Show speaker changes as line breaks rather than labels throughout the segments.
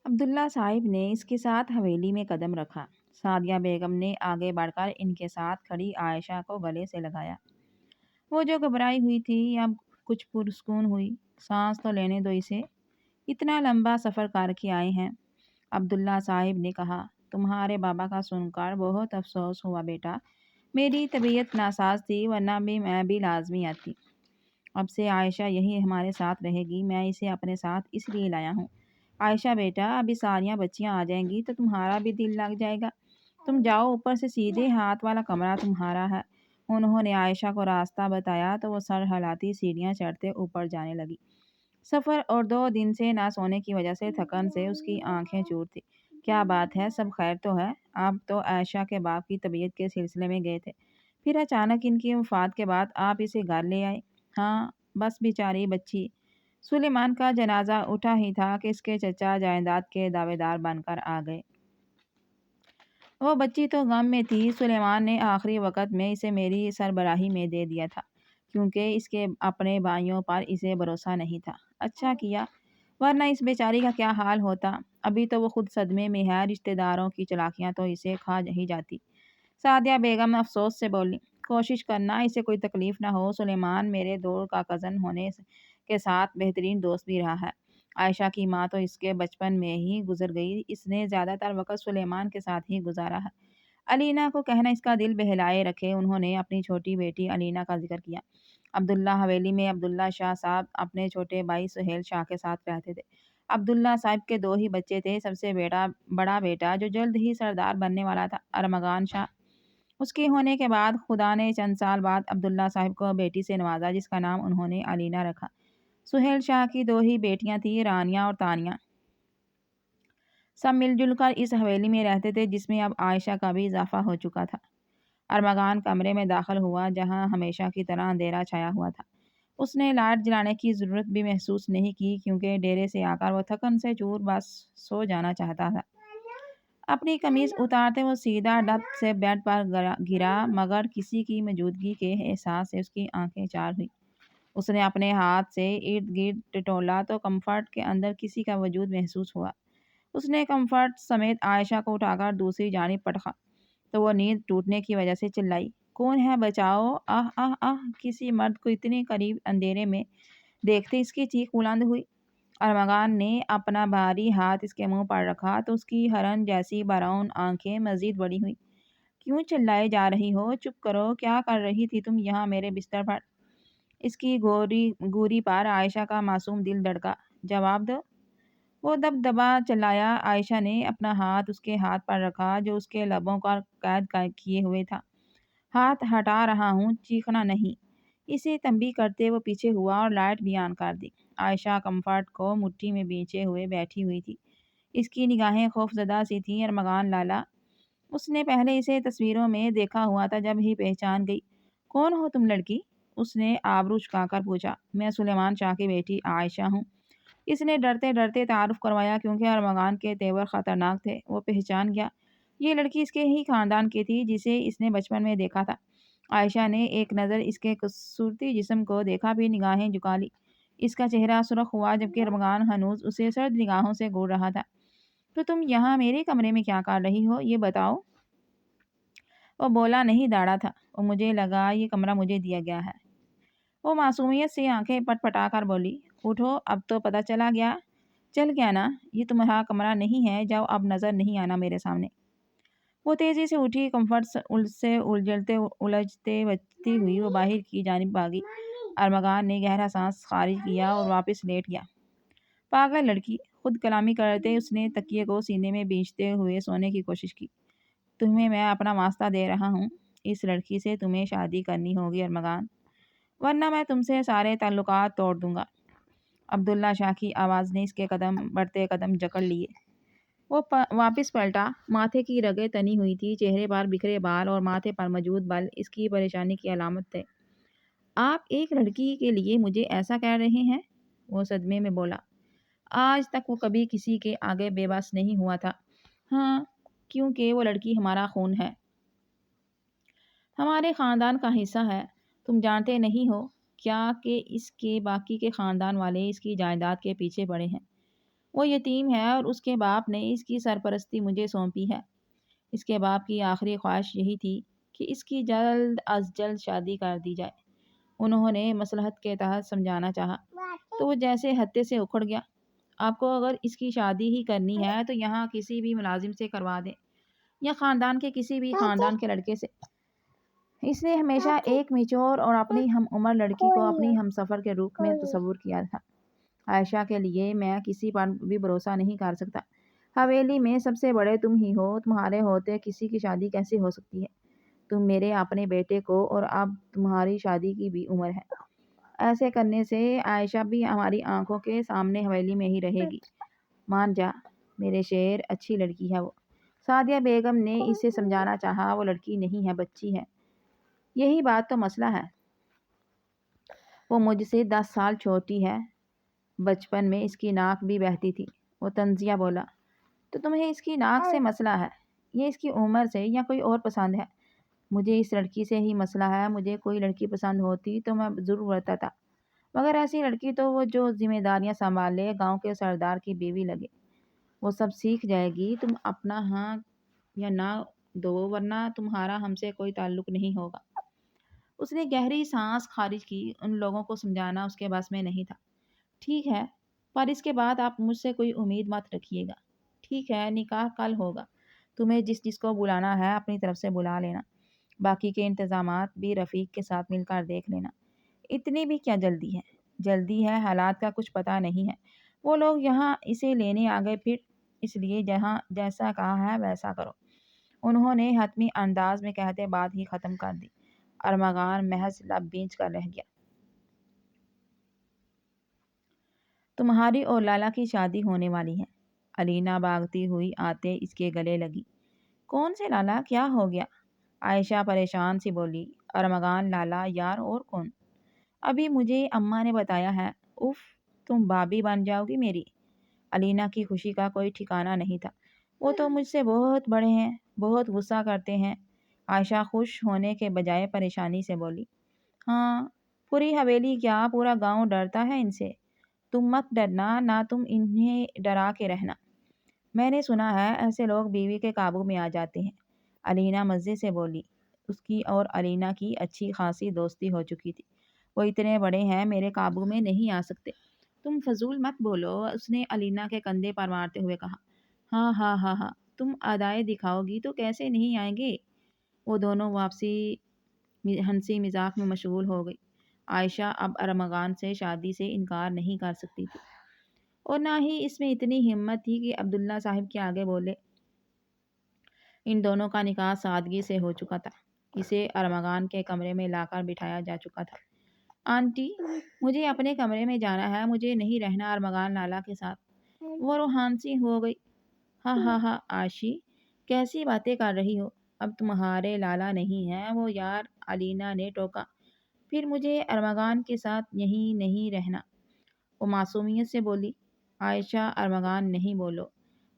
عبداللہ صاحب نے اس کے ساتھ حویلی میں قدم رکھا۔ سعدیہ بیگم نے آگے بڑھ کر ان کے ساتھ کھڑی عائشہ کو گلے سے لگایا۔ وہ جو گھبرائی ہوئی تھی اب کچھ پرسکون ہوئی۔ سانس تو لینے دو اسے، اتنا لمبا سفر کر کے آئے ہیں۔ عبداللہ صاحب نے کہا، تمہارے بابا کا سن کر بہت افسوس ہوا بیٹا، میری طبیعت ناساز تھی ورنہ بھی میں بھی لازمی آتی۔ اب سے عائشہ یہی ہمارے ساتھ رہے گی، میں اسے اپنے ساتھ اس لیے لایا ہوں۔ عائشہ بیٹا، ابھی ساریاں بچیاں آ جائیں گی تو تمہارا بھی دل لگ جائے گا۔ تم جاؤ، اوپر سے سیدھے ہاتھ والا کمرہ تمہارا ہے۔ انہوں نے عائشہ کو راستہ بتایا تو وہ سر ہلاتی سیڑھیاں چڑھتے اوپر جانے لگی۔ سفر اور 2 دن سے نہ سونے کی وجہ سے تھکن سے اس کی آنکھیں چور تھی۔ کیا بات ہے، سب خیر تو ہے؟ آپ تو عائشہ کے باپ کی طبیعت کے سلسلے میں گئے تھے، پھر اچانک ان کی وفات کے بعد آپ اسے گھر لے آئے؟ ہاں، بس بیچاری بچی۔ سلیمان کا جنازہ اٹھا ہی تھا کہ اس کے چچا جائیداد کے دعوے دار بن کر آ گئے۔ وہ بچی تو غم میں تھی، سلیمان نے آخری وقت میں اسے میری سربراہی میں دے دیا تھا کیونکہ اس کے اپنے بھائیوں پر اسے بھروسہ نہیں تھا۔ اچھا کیا، ورنہ اس بیچاری کا کیا حال ہوتا؟ ابھی تو وہ خود صدمے میں ہے، رشتہ داروں کی چلاکیاں تو اسے کھا ہی جاتی۔ سعدیہ بیگم افسوس سے بولی، کوشش کرنا اسے کوئی تکلیف نہ ہو۔ سلیمان میرے دور کا کزن ہونے کے ساتھ بہترین دوست بھی رہا ہے۔ عائشہ کی ماں تو اس کے بچپن میں ہی گزر گئی، اس نے زیادہ تر وقت سلیمان کے ساتھ ہی گزارا ہے۔ علینا کو کہنا اس کا دل بہلائے رکھے۔ انہوں نے اپنی چھوٹی بیٹی علینا کا ذکر کیا۔ عبداللہ حویلی میں عبداللہ شاہ صاحب اپنے چھوٹے بھائی سہیل شاہ کے ساتھ رہتے تھے۔ عبداللہ صاحب کے 2 ہی بچے تھے، سب سے بڑا بیٹا جو جلد ہی سردار بننے والا تھا، ارمغان شاہ۔ اس کے ہونے کے بعد خدا نے چند سال بعد عبداللہ صاحب کو بیٹی سے نوازا جس کا نام انہوں نے علینا رکھا۔ سہیل شاہ کی 2 ہی بیٹیاں تھیں، رانیہ اور تانیہ۔ سب مل جل کر اس حویلی میں رہتے تھے جس میں اب عائشہ کا بھی اضافہ ہو چکا تھا۔ ارمغان کمرے میں داخل ہوا جہاں ہمیشہ کی طرح اندھیرا چھایا ہوا تھا۔ اس نے لائٹ جلانے کی ضرورت بھی محسوس نہیں کی کیونکہ ڈیرے سے آ کر وہ تھکن سے چور بس سو جانا چاہتا تھا۔ اپنی قمیض اتارتے وہ سیدھا ڈب سے بیڈ پر گرا، مگر کسی کی موجودگی کے احساس سے اس کی آنکھیں چار ہوئیں۔ اس نے اپنے ہاتھ سے ارد گرد ٹٹولا تو کمفرٹ کے اندر کسی کا وجود محسوس ہوا۔ اس نے کمفرٹ سمیت عائشہ کو اٹھا کر دوسری جانب پٹکا تو وہ نیند ٹوٹنے کی وجہ سے چلائی، کون ہے بچاؤ، آہ آہ آہ۔ کسی مرد کو اتنے قریب اندھیرے میں دیکھتے اس کی چیخ بلند ہوئی۔ ارمغان نے اپنا بھاری ہاتھ اس کے منہ پر رکھا تو اس کی ہرن جیسی براؤن آنکھیں مزید بڑی ہوئیں۔ کیوں چلائے جا رہی ہو؟ چپ کرو، کیا کر رہی تھی تم یہاں میرے بستر پر؟ اس کی گوری پر عائشہ کا معصوم دل دھڑکا، جواب دو۔ وہ دبدبا چلایا۔ عائشہ نے اپنا ہاتھ اس کے ہاتھ پر رکھا جو اس کے لبوں پر قید کیے ہوئے تھا۔ ہاتھ ہٹا رہا ہوں، چیخنا نہیں۔ اسے تنبیہ کرتے وہ پیچھے ہوا اور لائٹ بھی آن کر دی۔ عائشہ کمفرٹ کو مٹھی میں بھینچے ہوئے بیٹھی ہوئی تھی، اس کی نگاہیں خوفزدہ سی تھیں۔ ارمغان لالا، اس نے پہلے اسے تصویروں میں دیکھا ہوا تھا، جب ہی پہچان گئی۔ کون ہو تم لڑکی؟ اس نے آبرو جھکا کر پوچھا۔ میں سلیمان شاہ کی بیٹی عائشہ ہوں، اس نے ڈرتے ڈرتے تعارف کروایا کیونکہ ارمغان کے تیور خطرناک تھے۔ وہ پہچان گیا، یہ لڑکی اس کے ہی خاندان کی تھی جسے اس نے بچپن میں دیکھا تھا۔ عائشہ نے ایک نظر اس کے خوبصورتی جسم کو دیکھا، پھر نگاہیں جھکا لی۔ اس کا چہرہ سرخ ہوا جبکہ ارمغان ہنوز اسے سرد نگاہوں سے گھور رہا تھا۔ تو تم یہاں میرے کمرے میں کیا کر رہی ہو، یہ بتاؤ؟ وہ بولا نہیں داڑا تھا، اور مجھے لگا یہ کمرہ مجھے دیا گیا ہے۔ وہ معصومیت سے آنکھیں پٹ پٹا کر بولی، اٹھو، اب تو پتہ چلا گیا، چل گیا نا، یہ تمہارا کمرہ نہیں ہے، جاؤ، اب نظر نہیں آنا میرے سامنے۔ وہ تیزی سے اٹھی، کمفرٹ سے الجھتے بچتی ہوئی وہ باہر کی جانب بھاگی۔ ارمغان نے گہرا سانس خارج کیا اور واپس لیٹ گیا۔ پاگل لڑکی، خود کلامی کرتے اس نے تکیے کو سینے میں بھینچتے ہوئے سونے کی کوشش کی۔ تمہیں میں اپنا واسطہ دے رہا ہوں، اس لڑکی سے تمہیں شادی کرنی ہوگی ارمغان، ورنہ میں تم سے سارے تعلقات توڑ دوں گا۔ عبداللہ شاہ کی آواز نے اس کے بڑھتے قدم جکڑ لیے۔ وہ واپس پلٹا، ماتھے کی رگیں تنی ہوئی تھی، چہرے پر بکھرے بال اور ماتھے پر موجود بل اس کی پریشانی کی علامت تھے۔ آپ ایک لڑکی کے لیے مجھے ایسا کہہ رہے ہیں؟ وہ صدمے میں بولا۔ آج تک وہ کبھی کسی کے آگے بے بس نہیں ہوا تھا۔ ہاں، کیونکہ وہ لڑکی ہمارا خون ہے، ہمارے خاندان کا حصہ ہے۔ تم جانتے نہیں ہو کیا کہ اس کے باقی کے خاندان والے اس کی جائیداد کے پیچھے پڑے ہیں؟ وہ یتیم ہے اور اس کے باپ نے اس کی سرپرستی مجھے سونپی ہے۔ اس کے باپ کی آخری خواہش یہی تھی کہ اس کی جلد از جلد شادی کر دی جائے۔ انہوں نے مصلحت کے تحت سمجھانا چاہا تو وہ جیسے ہتے سے اکھڑ گیا۔ آپ کو اگر اس کی شادی ہی کرنی ہے تو یہاں کسی بھی ملازم سے کروا دیں یا خاندان کے کسی بھی خاندان کے لڑکے سے۔ اس نے ہمیشہ ایک میچور اور اپنی ہم عمر لڑکی کو اپنی ہم سفر کے روپ میں تصور کیا تھا۔ عائشہ کے لیے میں کسی پر بھی بھروسہ نہیں کر سکتا۔ حویلی میں سب سے بڑے تم ہی ہو، تمہارے ہوتے کسی کی شادی کیسے ہو سکتی ہے؟ تم میرے اپنے بیٹے کو، اور اب تمہاری شادی کی بھی عمر ہے۔ ایسے کرنے سے عائشہ بھی ہماری آنکھوں کے سامنے حویلی میں ہی رہے گی۔ مان جا میرے شیر، اچھی لڑکی ہے وہ۔ سعدیہ بیگم نے اسے سمجھانا چاہا، وہ لڑکی نہیں ہے، بچی ہے۔ یہی بات تو مسئلہ ہے۔ وہ مجھ سے 10 سال چھوٹی ہے۔ بچپن میں اس کی ناک بھی بہتی تھی۔ وہ طنزیہ بولا۔ تو تمہیں اس کی ناک سے مسئلہ ہے؟ یہ اس کی عمر سے یا کوئی اور پسند ہے؟ مجھے اس لڑکی سے ہی مسئلہ ہے۔ مجھے کوئی لڑکی پسند ہوتی تو میں ضرور بتاتا، مگر ایسی لڑکی تو وہ جو ذمہ داریاں سنبھال لے، گاؤں کے سردار کی بیوی لگے۔ وہ سب سیکھ جائے گی۔ تم اپنا ہاں یا نہ دو، ورنہ تمہارا ہم سے کوئی تعلق نہیں ہوگا۔ اس نے گہری سانس خارج کی۔ ان لوگوں کو سمجھانا اس کے بس میں نہیں تھا۔ ٹھیک ہے، پر اس کے بعد آپ مجھ سے کوئی امید مت رکھیے گا۔ ٹھیک ہے، نکاح کل ہوگا۔ تمہیں جس کو بلانا ہے اپنی طرف سے بلا لینا۔ باقی کے انتظامات بھی رفیق کے ساتھ مل کر دیکھ لینا۔ اتنی بھی کیا جلدی ہے؟ جلدی ہے، حالات کا کچھ پتہ نہیں ہے۔ وہ لوگ یہاں اسے لینے آ گئے، پھر اس لیے جہاں جیسا کہا ہے ویسا کرو۔ انہوں نے حتمی انداز میں کہتے بات ہی ختم کر دی۔ ارمغان محض لب بینچ کر رہ گیا۔ تمہاری اور لالا کی شادی ہونے والی ہے۔ علینا بھاگتی ہوئی آتے اس کے گلے لگی۔ کون سے لالا؟ کیا ہو گیا؟ عائشہ پریشان سی بولی۔ ارمغان لالا یار، اور کون؟ ابھی مجھے اماں نے بتایا ہے۔ اف، تم بھابھی بن جاؤ گی میری۔ علینا کی خوشی کا کوئی ٹھکانہ نہیں تھا۔ وہ تو مجھ سے بہت بڑے ہیں، بہت غصہ کرتے ہیں۔ عائشہ خوش ہونے کے بجائے پریشانی سے بولی۔ ہاں، پوری حویلی کیا پورا گاؤں ڈرتا ہے ان سے۔ تم مت ڈرنا، نہ تم انہیں ڈرا کے رہنا۔ میں نے سنا ہے ایسے لوگ بیوی کے قابو میں آ جاتے ہیں۔ علینا مزے سے بولی۔ اس کی اور علینا کی اچھی خاصی دوستی ہو چکی تھی۔ وہ اتنے بڑے ہیں، میرے قابو میں نہیں آ سکتے۔ تم فضول مت بولو، اس نے علینا کے کندھے پر مارتے ہوئے کہا۔ ہاں ہاں ہاں ہاں، تم ادائے دکھاؤ گی تو کیسے نہیں آئیں گے۔ وہ دونوں واپسی ہنسی مذاق میں مشغول ہو گئی۔ عائشہ اب ارمغان سے شادی سے انکار نہیں کر سکتی تھی، اور نہ ہی اس میں اتنی ہمت تھی کہ عبداللہ صاحب کے آگے بولے۔ ان دونوں کا نکاح سادگی سے ہو چکا تھا۔ اسے ارمغان کے کمرے میں لا کر بٹھایا جا چکا تھا۔ آنٹی، مجھے اپنے کمرے میں جانا ہے، مجھے نہیں رہنا ارمغان لالا کے ساتھ۔ وہ روحان سی ہو گئی۔ ہاں ہاں ہاں عائشی، کیسی باتیں کر رہی ہو؟ اب تمہارے لالا نہیں ہیں وہ یار، علینا نے ٹوکا۔ پھر مجھے ارمغان کے ساتھ یہیں نہیں رہنا، وہ معصومیت سے بولی۔ عائشہ، ارمغان نہیں بولو،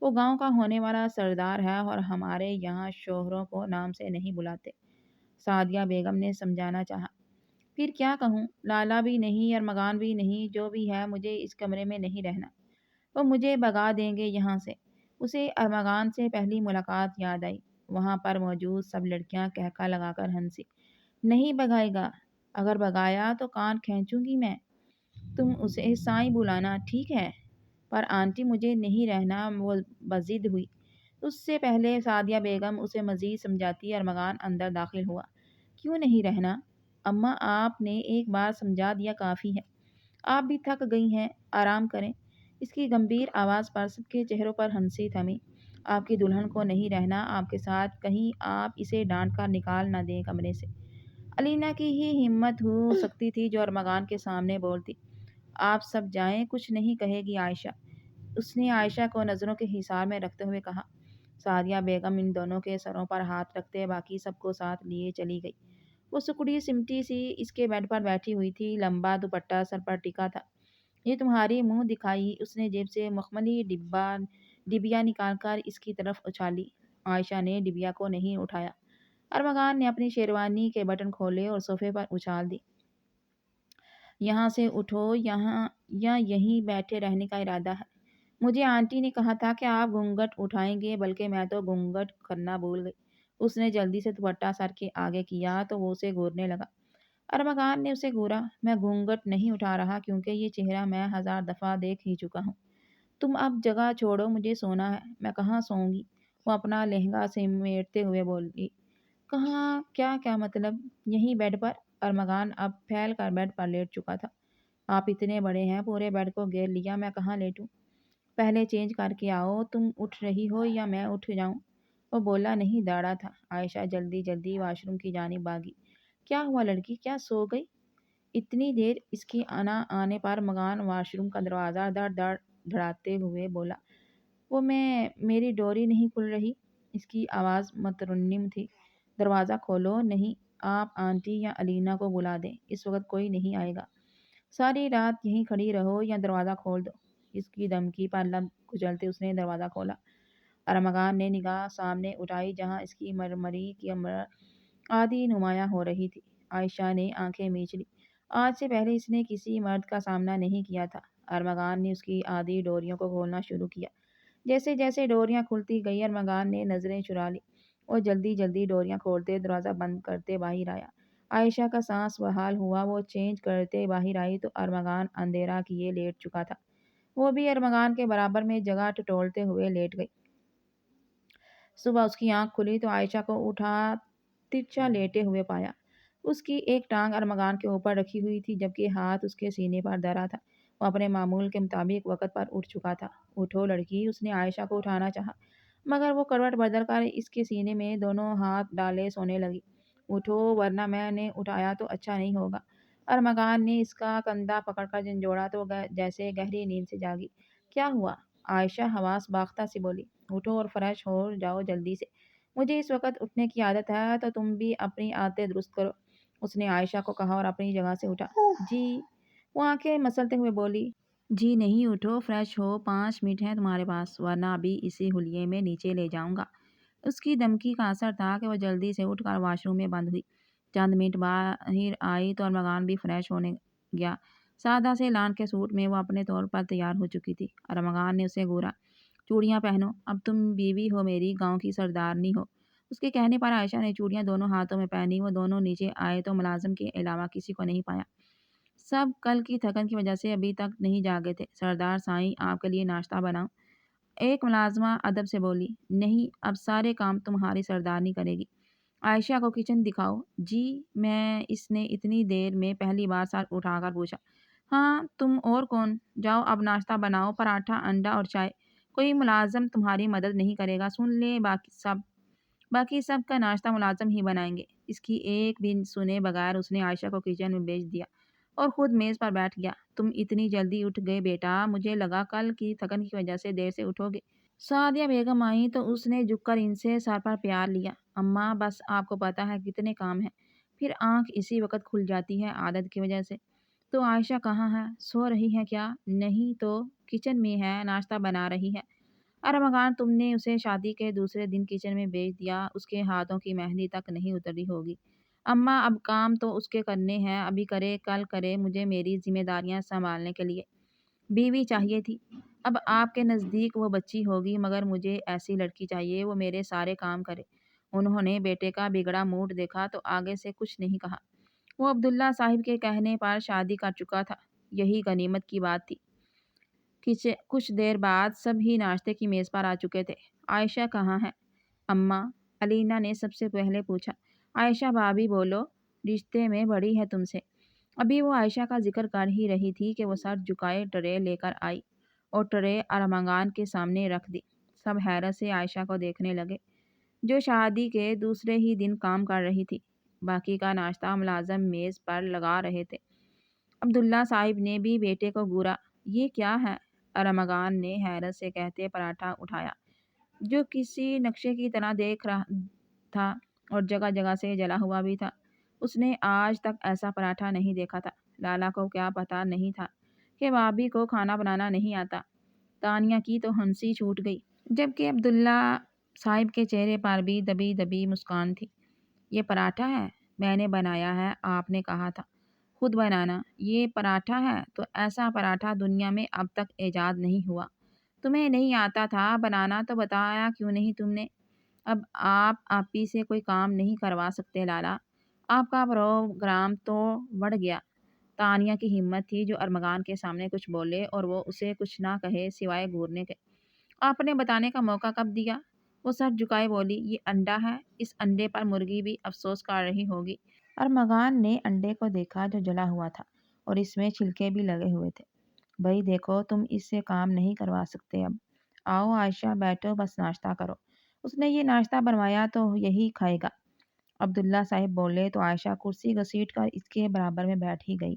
وہ گاؤں کا ہونے والا سردار ہے اور ہمارے یہاں شوہروں کو نام سے نہیں بلاتے۔ سعدیہ بیگم نے سمجھانا چاہا۔ پھر کیا کہوں؟ لالا بھی نہیں، ارمغان بھی نہیں، جو بھی ہے مجھے اس کمرے میں نہیں رہنا۔ وہ مجھے بھگا دیں گے یہاں سے۔ اسے ارمغان سے پہلی ملاقات یاد آئی۔ وہاں پر موجود سب لڑکیاں کہکا لگا کر ہنسی۔ نہیں بھگائے گا، اگر بھگایا تو کان کھینچوں گی میں۔ تم اسے سائیں بلانا، ٹھیک ہے؟ پر آنٹی مجھے نہیں رہنا، وہ بضد ہوئی۔ اس سے پہلے سعدیہ بیگم اسے مزید سمجھاتی، ارمغان اندر داخل ہوا۔ کیوں نہیں رہنا؟ اماں، آپ نے ایک بار سمجھا دیا کافی ہے۔ آپ بھی تھک گئی ہیں، آرام کریں۔ اس کی گمبھیر آواز پر سب کے چہروں پر ہنسی تھمی۔ آپ کی دلہن کو نہیں رہنا آپ کے ساتھ، کہیں آپ اسے ڈانٹ کر نکال نہ دیں کمرے سے۔ علینا کی ہی ہمت ہو سکتی تھی جو ارمغان کے سامنے بولتی۔ آپ سب جائیں، کچھ نہیں کہے گی عائشہ۔ اس نے عائشہ کو نظروں کے حصار میں رکھتے ہوئے کہا۔ سعدیہ بیگم ان دونوں کے سروں پر ہاتھ رکھتے باقی سب کو ساتھ لیے چلی گئی۔ وہ سکڑی سمٹی سی اس کے بیڈ پر بیٹھی ہوئی تھی، لمبا دوپٹہ سر پر ٹکا تھا۔ یہ تمہاری منہ دکھائی؟ اس نے جیب سے مخملی ڈبیا نکال کر اس کی طرف اچھالی۔ عائشہ نے ڈبیا کو نہیں اٹھایا۔ ارمغان نے اپنی شیروانی کے بٹن کھولے اور صوفے پر اچھال دی۔ یہاں سے اٹھو، یہاں یا یہیں بیٹھے رہنے کا ارادہ ہے؟ مجھے آنٹی نے کہا تھا کہ آپ گھونگھٹ اٹھائیں گے، بلکہ میں تو گھونگھٹ کرنا بھول گئی۔ اس نے جلدی سے دوپٹہ سر کے آگے کیا تو وہ اسے گھورنے لگا۔ ارمغان نے اسے گھورا۔ میں گھونگھٹ نہیں اٹھا رہا کیونکہ یہ چہرہ میں 1000 دفعہ دیکھ ہی چکا ہوں۔ تم اب جگہ چھوڑو، مجھے سونا ہے۔ میں کہاں سوؤں گی؟ وہ اپنا لہنگا سمیٹتے ہوئے بولی۔ کہاں؟ کیا مطلب؟ یہیں بیڈ پر؟ ارمغان اب پھیل کر بیڈ پر لیٹ چکا تھا۔ آپ اتنے بڑے ہیں، پورے بیڈ کو گھیر لیا، میں کہاں لیٹوں؟ پہلے چینج کر کے آؤ۔ تم اٹھ رہی ہو یا میں اٹھ جاؤں؟ وہ بولا نہیں داڑا تھا۔ عائشہ جلدی جلدی واش روم کی جانب بھاگی۔ کیا ہوا لڑکی، کیا سو گئی؟ اتنی دیر؟ اس کی انا آنے پر ارمغان واش روم کا دروازہ دڑ دڑ دھڑاتے ہوئے بولا۔ وہ میری ڈوری نہیں کھل رہی؟ اس کی آواز مترنم تھی۔ دروازہ کھولو۔ نہیں، آپ آنٹی یا علینا کو بلا دیں، اس وقت کوئی نہیں آئے گا۔ ساری رات یہیں کھڑی رہو یا دروازہ کھول دو۔ اس کی دھمکی پر لب کچلتے اس نے دروازہ کھولا۔ ارمغان نے نگاہ سامنے اٹھائی جہاں اس کی مرمری کی کمر آدھی نمایاں ہو رہی تھی۔ عائشہ نے آنکھیں میچ لی۔ آج سے پہلے اس نے کسی مرد کا سامنا نہیں کیا تھا۔ ارمغان نے اس کی آدھی ڈوریوں کو کھولنا شروع کیا۔ جیسے جیسے ڈوریاں کھلتی گئی ارمغان نے نظریں چرا لی۔ وہ جلدی جلدی ڈوریاں کھولتے دروازہ بند کرتے باہر آیا۔ عائشہ کا سانس بحال ہوا۔ وہ چینج کرتے باہر آئی تو ارمغان اندھیرا کیے لیٹ چکا تھا۔ وہ بھی ارمغان کے برابر میں جگہ ٹٹولتے ہوئے لیٹ گئی۔ صبح اس کی آنکھ کھلی تو عائشہ کو اٹھا ترچھا لیٹے ہوئے پایا۔ اس کی ایک ٹانگ ارمغان کے اوپر رکھی ہوئی تھی جبکہ ہاتھ اس کے سینے پر دھرا تھا۔ وہ اپنے معمول کے مطابق وقت پر اٹھ چکا تھا۔ اٹھو لڑکی، اس نے عائشہ کو اٹھانا چاہا مگر وہ کروٹ بدل کر اس کے سینے میں دونوں ہاتھ ڈالے سونے لگی۔ اٹھو ورنہ میں نے اٹھایا تو اچھا نہیں ہوگا۔ ارمغان نے اس کا کندھا پکڑ کر جھنجھوڑا تو جیسے گہری نیند سے جاگی۔ کیا ہوا؟ عائشہ حواس باختہ سی بولی۔ اٹھو اور فریش ہو جاؤ جلدی سے۔ مجھے اس وقت اٹھنے کی عادت ہے تو تم بھی اپنی عادتیں درست کرو، اس نے عائشہ کو کہا اور اپنی جگہ سے اٹھا۔ جی؟ وہ آنکھیں مسلتے ہوئے بولی۔ جی نہیں، اٹھو، فریش ہو، 5 منٹ ہیں تمہارے پاس ورنہ ابھی اسی حلیے میں نیچے لے جاؤں گا۔ اس کی دھمکی کا اثر تھا کہ وہ جلدی سے اٹھ کر واش روم میں بند ہوئی۔ چند منٹ باہر آئی تو ارمغان بھی فریش ہونے گیا۔ سادہ سے لان کے سوٹ میں وہ اپنے طور پر تیار ہو چکی تھی۔ ارمغان نے اسے گھورا۔ چوڑیاں پہنو، اب تم بیوی ہو میری، گاؤں کی سردارنی ہو۔ اس کے کہنے پر عائشہ نے چوڑیاں دونوں ہاتھوں میں پہنی۔ وہ دونوں نیچے آئے تو ملازم کے علاوہ کسی کو نہیں پایا۔ سب کل کی تھکن کی وجہ سے ابھی تک نہیں جاگے تھے۔ سردار سائیں، آپ کے لیے ناشتہ بناؤں؟ ایک ملازمہ ادب سے بولی۔ نہیں، اب سارے کام تمہاری سردارنی کرے گی۔ عائشہ کو کچن دکھاؤ۔ جی میں، اس نے اتنی دیر میں پہلی بار سر اٹھا کر پوچھا۔ ہاں، تم اور کون؟ جاؤ اب ناشتہ بناؤ، پراٹھا، انڈا اور چائے۔ کوئی ملازم تمہاری مدد نہیں کرے گا، سن لے باقی سب کا ناشتہ ملازم ہی بنائیں گے۔ اس کی ایک بھی سنے بغیر اس نے عائشہ کو کچن میں بھیج دیا اور خود میز پر بیٹھ گیا۔ تم اتنی جلدی اٹھ گئے بیٹا، مجھے لگا کل کی تھکن کی وجہ سے دیر سے اٹھو گے۔ سعدیہ بیگم آئیں تو اس نے جھک کر ان سے سر پر پیار لیا۔ اماں بس آپ کو پتہ ہے کتنے کام ہیں، پھر آنکھ اسی وقت کھل جاتی ہے عادت کی وجہ سے۔ تو عائشہ کہاں ہے؟ سو رہی ہے کیا؟ نہیں تو کچن میں ہے، ناشتہ بنا رہی ہے۔ ارمغان، تم نے اسے شادی کے دوسرے دن کچن میں بھیج دیا، اس کے ہاتھوں کی مہندی تک نہیں اتری ہوگی۔ اماں اب کام تو اس کے کرنے ہیں، ابھی کرے کل کرے، مجھے میری ذمہ داریاں سنبھالنے کے لیے بیوی چاہیے تھی۔ اب آپ کے نزدیک وہ بچی ہوگی مگر مجھے ایسی لڑکی چاہیے وہ میرے سارے کام کرے۔ انہوں نے بیٹے کا بگڑا موڈ دیکھا تو آگے سے کچھ نہیں کہا۔ وہ عبداللہ صاحب کے کہنے پر شادی کر چکا تھا، یہی غنیمت کی بات تھی۔ کچھ دیر بعد سب ہی ناشتے کی میز پر آ چکے تھے۔ عائشہ کہاں ہے؟ اماں، علینا نے سب سے پہلے پوچھا۔ عائشہ بھابھی بولو، رشتے میں بڑی ہے تم سے۔ ابھی وہ عائشہ کا ذکر کر ہی رہی تھی کہ وہ سر جھکائے ٹرے لے کر آئی اور ٹرے ارمغان کے سامنے رکھ دی۔ سب حیرت سے عائشہ کو دیکھنے لگے جو شادی کے دوسرے ہی دن کام کر رہی تھی۔ باقی کا ناشتہ ملازم میز پر لگا رہے تھے۔ عبداللہ صاحب نے بھی بیٹے کو گھورا۔ یہ کیا ہے؟ ارمغان نے حیرت سے کہتے پراٹھا اٹھایا جو کسی نقشے کی طرح دیکھ رہا تھا اور جگہ جگہ سے جلا ہوا بھی تھا۔ اس نے آج تک ایسا پراٹھا نہیں دیکھا تھا۔ لالا کو کیا پتا نہیں تھا کہ بھابھی کو کھانا بنانا نہیں آتا۔ تانیہ کی تو ہنسی چھوٹ گئی جبکہ عبداللہ صاحب کے چہرے پر بھی دبی دبی مسکان تھی۔ یہ پراٹھا ہے؟ میں نے بنایا ہے، آپ نے کہا تھا خود بنانا۔ یہ پراٹھا ہے؟ تو ایسا پراٹھا دنیا میں اب تک ایجاد نہیں ہوا۔ تمہیں نہیں آتا تھا بنانا تو بتایا کیوں نہیں تم نے؟ اب آپ آپی سے کوئی کام نہیں کروا سکتے لالا، آپ کا پروگرام تو بڑھ گیا۔ تانیہ کی ہمت تھی جو ارمغان کے سامنے کچھ بولے اور وہ اسے کچھ نہ کہے سوائے گھورنے کے۔ آپ نے بتانے کا موقع کب دیا؟ وہ سر جھکائے بولی، یہ انڈا ہے، اس انڈے پر مرغی بھی افسوس کر رہی ہوگی۔ ارمغان نے انڈے کو دیکھا جو جلا ہوا تھا اور اس میں چھلکے بھی لگے ہوئے تھے۔ بھائی دیکھو تم اس سے کام نہیں کروا سکتے اب۔ آؤ عائشہ بیٹھو بس ناشتہ کرو۔ اس نے یہ ناشتہ بنوایا تو یہی کھائے گا۔ عبداللہ صاحب بولے تو عائشہ کرسی گھسیٹ کر اس کے برابر میں بیٹھ ہی گئی۔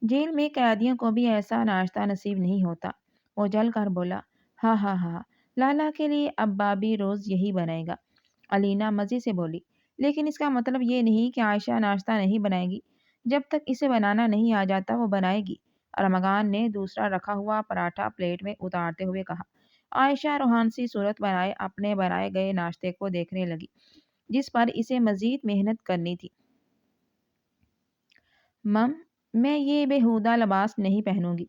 جیل میں قیدیوں کو بھی ایسا ناشتہ نصیب نہیں ہوتا۔ وہ جل کر بولا، ہاں ہاں ہاں، لالا کے لیے اب بابی روز یہی بنائے گا۔ علینا مزے سے بولی، لیکن اس کا مطلب یہ نہیں کہ عائشہ ناشتہ نہیں بنائے گی۔ جب تک اسے بنانا نہیں آ جاتا وہ بنائے گی۔ ارمغان نے دوسرا رکھا ہوا پراٹھا پلیٹ میں اتارتے ہوئے کہا۔ عائشہ روحان سی صورت بنائے اپنے بنائے گئے ناشتے کو دیکھنے لگی جس پر اسے مزید محنت کرنی تھی۔ مم، میں یہ بےہودہ لباس نہیں پہنوں گی۔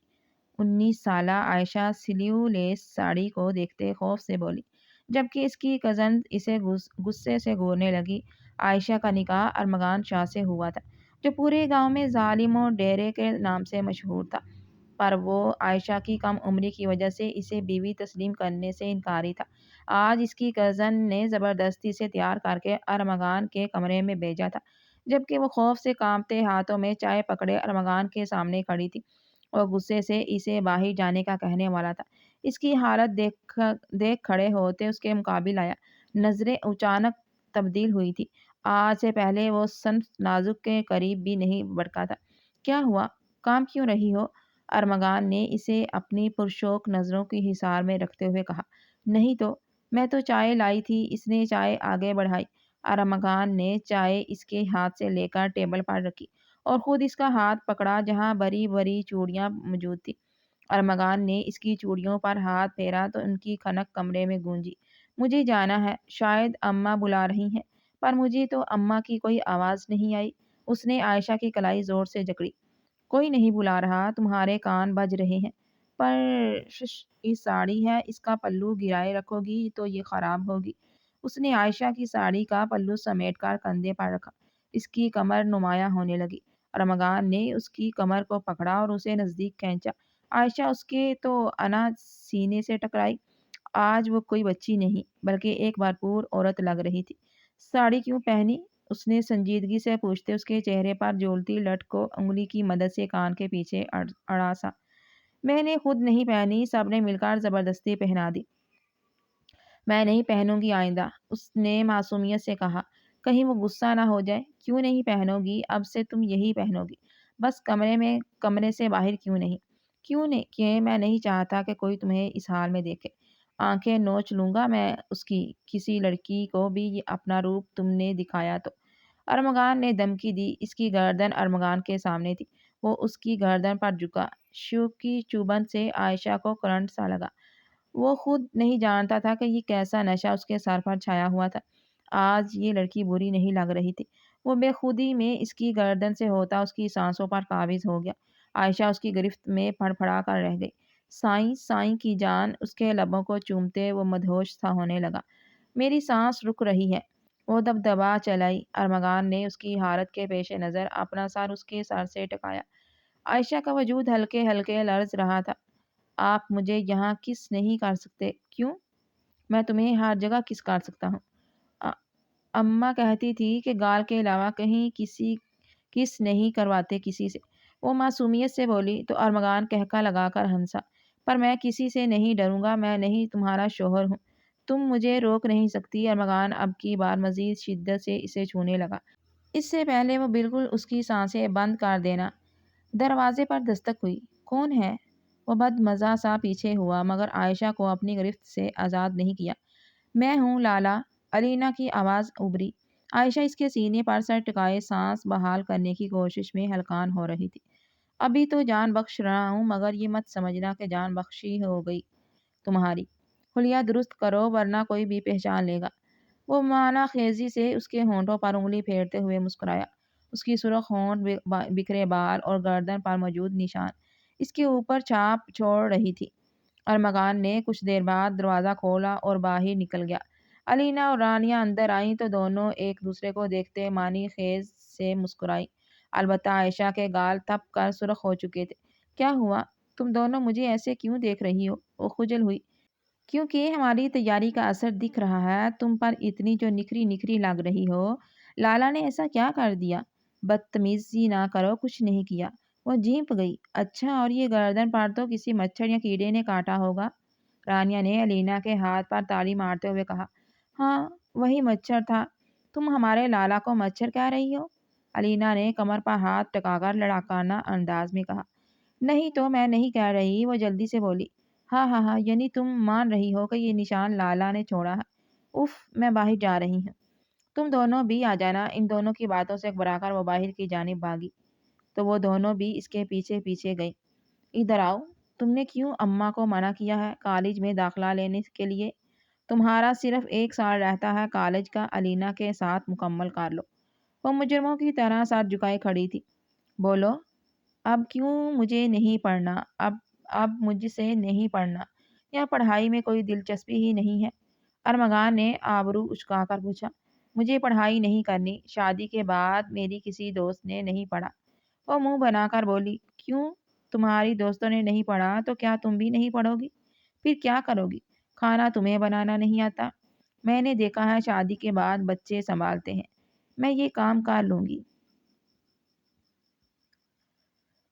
19 سالہ عائشہ سلیو لیس ساڑی کو دیکھتے خوف سے بولی، جبکہ اس کی کزن اسے غصے سے گھورنے لگی۔ عائشہ کا نکاح ارمغان شاہ سے ہوا تھا جو پورے گاؤں میں ظالم و ڈیرے کے نام سے مشہور تھا، پر وہ عائشہ کی کم عمری کی وجہ سے اسے بیوی تسلیم کرنے سے انکاری تھا۔ آج اس کی کزن نے زبردستی سے تیار کر کے ارمغان کے کمرے میں بھیجا تھا، جبکہ وہ خوف سے کانپتے ہاتھوں میں چائے پکڑے ارمغان کے سامنے کھڑی تھی اور غصے سے اسے باہر جانے کا کہنے والا تھا۔ اس کی حالت دیکھ کھڑے ہوتے اس کے مقابل آیا۔ نظریں اچانک تبدیل ہوئی تھی۔ آج سے پہلے وہ صنف نازک کے قریب بھی نہیں بڑھا تھا۔ کیا ہوا؟ کام کیوں رہی ہو؟ ارمغان نے اسے اپنی پرشوق نظروں کی حصار میں رکھتے ہوئے کہا۔ نہیں تو، میں تو چائے لائی تھی۔ اس نے چائے آگے بڑھائی۔ ارمغان نے چائے اس کے ہاتھ سے لے کر ٹیبل پر رکھی اور خود اس کا ہاتھ پکڑا جہاں بڑی بڑی چوڑیاں موجود تھیں۔ ارمغان نے اس کی چوڑیوں پر ہاتھ پھیرا تو ان کی کھنک کمرے میں گونجی۔ مجھے جانا ہے، شاید اماں بلا رہی ہیں، پر مجھے تو اماں کی کوئی آواز نہیں آئی۔ اس نے عائشہ کی کلائی زور سے جکڑی۔ کوئی نہیں بلا رہا، تمہارے کان بج رہے ہیں۔ پر یہ ساڑی ہے، اس کا پلو گرائے رکھو گی تو یہ خراب ہوگی۔ اس نے عائشہ کی ساڑی کا پلو سمیٹ کر کندھے پر رکھا۔ اس کی کمر نمایاں ہونے لگی۔ ارمغان نے اس کی کمر کو پکڑا اور اسے نزدیک کھینچا۔ عائشہ اس کے تو انا سینے سے ٹکرائی۔ آج وہ کوئی بچی نہیں بلکہ ایک بھرپور عورت لگ رہی تھی۔ ساڑی کیوں پہنی؟ اس نے سنجیدگی سے پوچھتے اس کے چہرے پر جولتی لٹ کو انگلی کی مدد سے کان کے پیچھے اڑاسا۔ میں نے خود نہیں پہنی، سب نے مل کر زبردستی پہنا دی۔ میں نہیں پہنوں گی آئندہ، اس نے معصومیت سے کہا۔ کہیں وہ غصہ نہ ہو جائے۔ کیوں نہیں پہنو گی؟ اب سے تم یہی پہنو گی، بس کمرے سے باہر کیوں نہیں؟ کیوں نہیں کہ میں نہیں چاہتا کہ کوئی تمہیں اس حال میں دیکھے۔ آنکھیں نوچ لوں گا میں اس کی، کسی لڑکی کو بھی اپنا روپ تم نے دکھایا تو۔ ارمغان نے دھمکی دی۔ اس کی گردن ارمغان کے سامنے تھی۔ وہ اس کی گردن پر جھکا۔ شوق کی چبھن سے عائشہ کو کرنٹ سا لگا۔ وہ خود نہیں جانتا تھا کہ یہ کیسا نشہ اس کے سر پر چھایا ہوا تھا۔ آج یہ لڑکی بری نہیں لگ رہی تھی۔ وہ بے خودی میں اس کی گردن سے ہوتا اس کی سانسوں پر قابض ہو گیا۔ عائشہ اس کی گرفت میں پھڑ پھڑا کر رہ گئی۔ سائیں سائیں کی جان، اس کے لبوں کو چومتے وہ مدہوش سا ہونے لگا۔ میری سانس رک رہی ہے۔ وہ دبدبا چلائی۔ ارمغان نے اس کی حالت کے پیش نظر اپنا سر اس کے سر سے ٹکایا۔ عائشہ کا وجود ہلکے ہلکے لرز رہا تھا۔ آپ مجھے یہاں کس نہیں کر سکتے؟ کیوں؟ میں تمہیں ہر جگہ کس کر سکتا ہوں۔ اماں کہتی تھی کہ گال کے علاوہ کہیں کسی کس نہیں کرواتے کسی سے۔ وہ معصومیت سے بولی تو ارمغان قہقہ لگا کر ہنسا۔ پر میں کسی سے نہیں ڈروں گا، میں نہیں تمہارا شوہر ہوں، تم مجھے روک نہیں سکتی۔ ارمغان اب کی بار مزید شدت سے اسے چھونے لگا۔ اس سے پہلے وہ بالکل اس کی سانسیں بند کر دینا۔ دروازے پر دستک ہوئی۔ کون ہے؟ وہ بد مزہ سا پیچھے ہوا مگر عائشہ کو اپنی گرفت سے آزاد نہیں کیا۔ میں ہوں لالا، علینا کی آواز ابھری۔ عائشہ اس کے سینے پر سر ٹکائے سانس بحال کرنے کی کوشش میں ہلکان ہو رہی تھی۔ ابھی تو جان بخش رہا ہوں مگر یہ مت سمجھنا کہ جان بخشی ہو گئی تمہاری۔ حلیہ درست کرو ورنہ کوئی بھی پہچان لے گا۔ وہ معنی خیزی سے اس کے ہونٹوں پر انگلی پھیرتے ہوئے مسکرایا۔ اس کی سرخ ہونٹ، بکھرے بال اور گردن پر موجود نشان اس کے اوپر چھاپ چھوڑ رہی تھی۔ ارمغان نے کچھ دیر بعد دروازہ کھولا اور باہر نکل گیا۔ علینا اور رانیہ اندر آئیں تو دونوں ایک دوسرے کو دیکھتے معنی خیز سے مسکرائیں۔ البتہ عائشہ کے گال تپ کر سرخ ہو چکے تھے۔ کیا ہوا؟ تم دونوں مجھے ایسے کیوں دیکھ رہی ہو؟ وہ خجل ہوئی۔ کیونکہ ہماری تیاری کا اثر دکھ رہا ہے تم پر، اتنی جو نکھری نکھری لگ رہی ہو۔ لالا نے ایسا کیا کر دیا؟ بدتمیزی نہ کرو، کچھ نہیں کیا۔ وہ جھینپ گئی۔ اچھا، اور یہ گردن پر تو کسی مچھر یا کیڑے نے کاٹا ہوگا؟ رانیہ نے علینا کے ہاتھ پر تالی مارتے ہوئے کہا۔ ہاں، وہی مچھر تھا۔ تم ہمارے لالا کو مچھر کہہ رہی ہو؟ علینا نے کمر پر ہاتھ ٹکا کر لڑاکانہ انداز میں کہا۔ نہیں تو میں نہیں کہہ رہی، وہ جلدی سے بولی۔ ہاں ہاں ہاں، یعنی تم مان رہی ہو کہ یہ نشان لالا نے چھوڑا ہے؟ اف، میں باہر جا رہی ہوں۔ تم دونوں بھی آ جانا۔ ان دونوں کی باتوں سے گھبرا کر وہ باہر کی جانب بھاگی تو وہ دونوں بھی اس کے پیچھے پیچھے گئی۔ ادھر آؤ۔ تم نے کیوں اماں کو منع کیا ہے کالج میں داخلہ لینے کے لیے؟ تمہارا صرف 1 سال رہتا ہے کالج کا، علینا کے ساتھ مکمل کر لو۔ وہ مجرموں کی طرح سر جھکائے کھڑی تھی۔ بولو، اب کیوں مجھے نہیں پڑھنا؟ اب مجھ سے نہیں پڑھنا، یا پڑھائی میں کوئی دلچسپی ہی نہیں ہے؟ ارمغان نے آبرو اچکا کر پوچھا۔ مجھے پڑھائی نہیں کرنی، شادی کے بعد میری کسی دوست نے نہیں پڑھا۔ وہ منہ بنا کر بولی۔ کیوں؟ تمہاری دوستوں نے نہیں پڑھا تو کیا تم بھی نہیں پڑھو گی؟ پھر کیا کرو گی؟ کھانا تمہیں بنانا نہیں آتا؟ میں نے دیکھا ہے شادی کے بعد بچے سنبھالتے ہیں، میں یہ کام کر لوں گی۔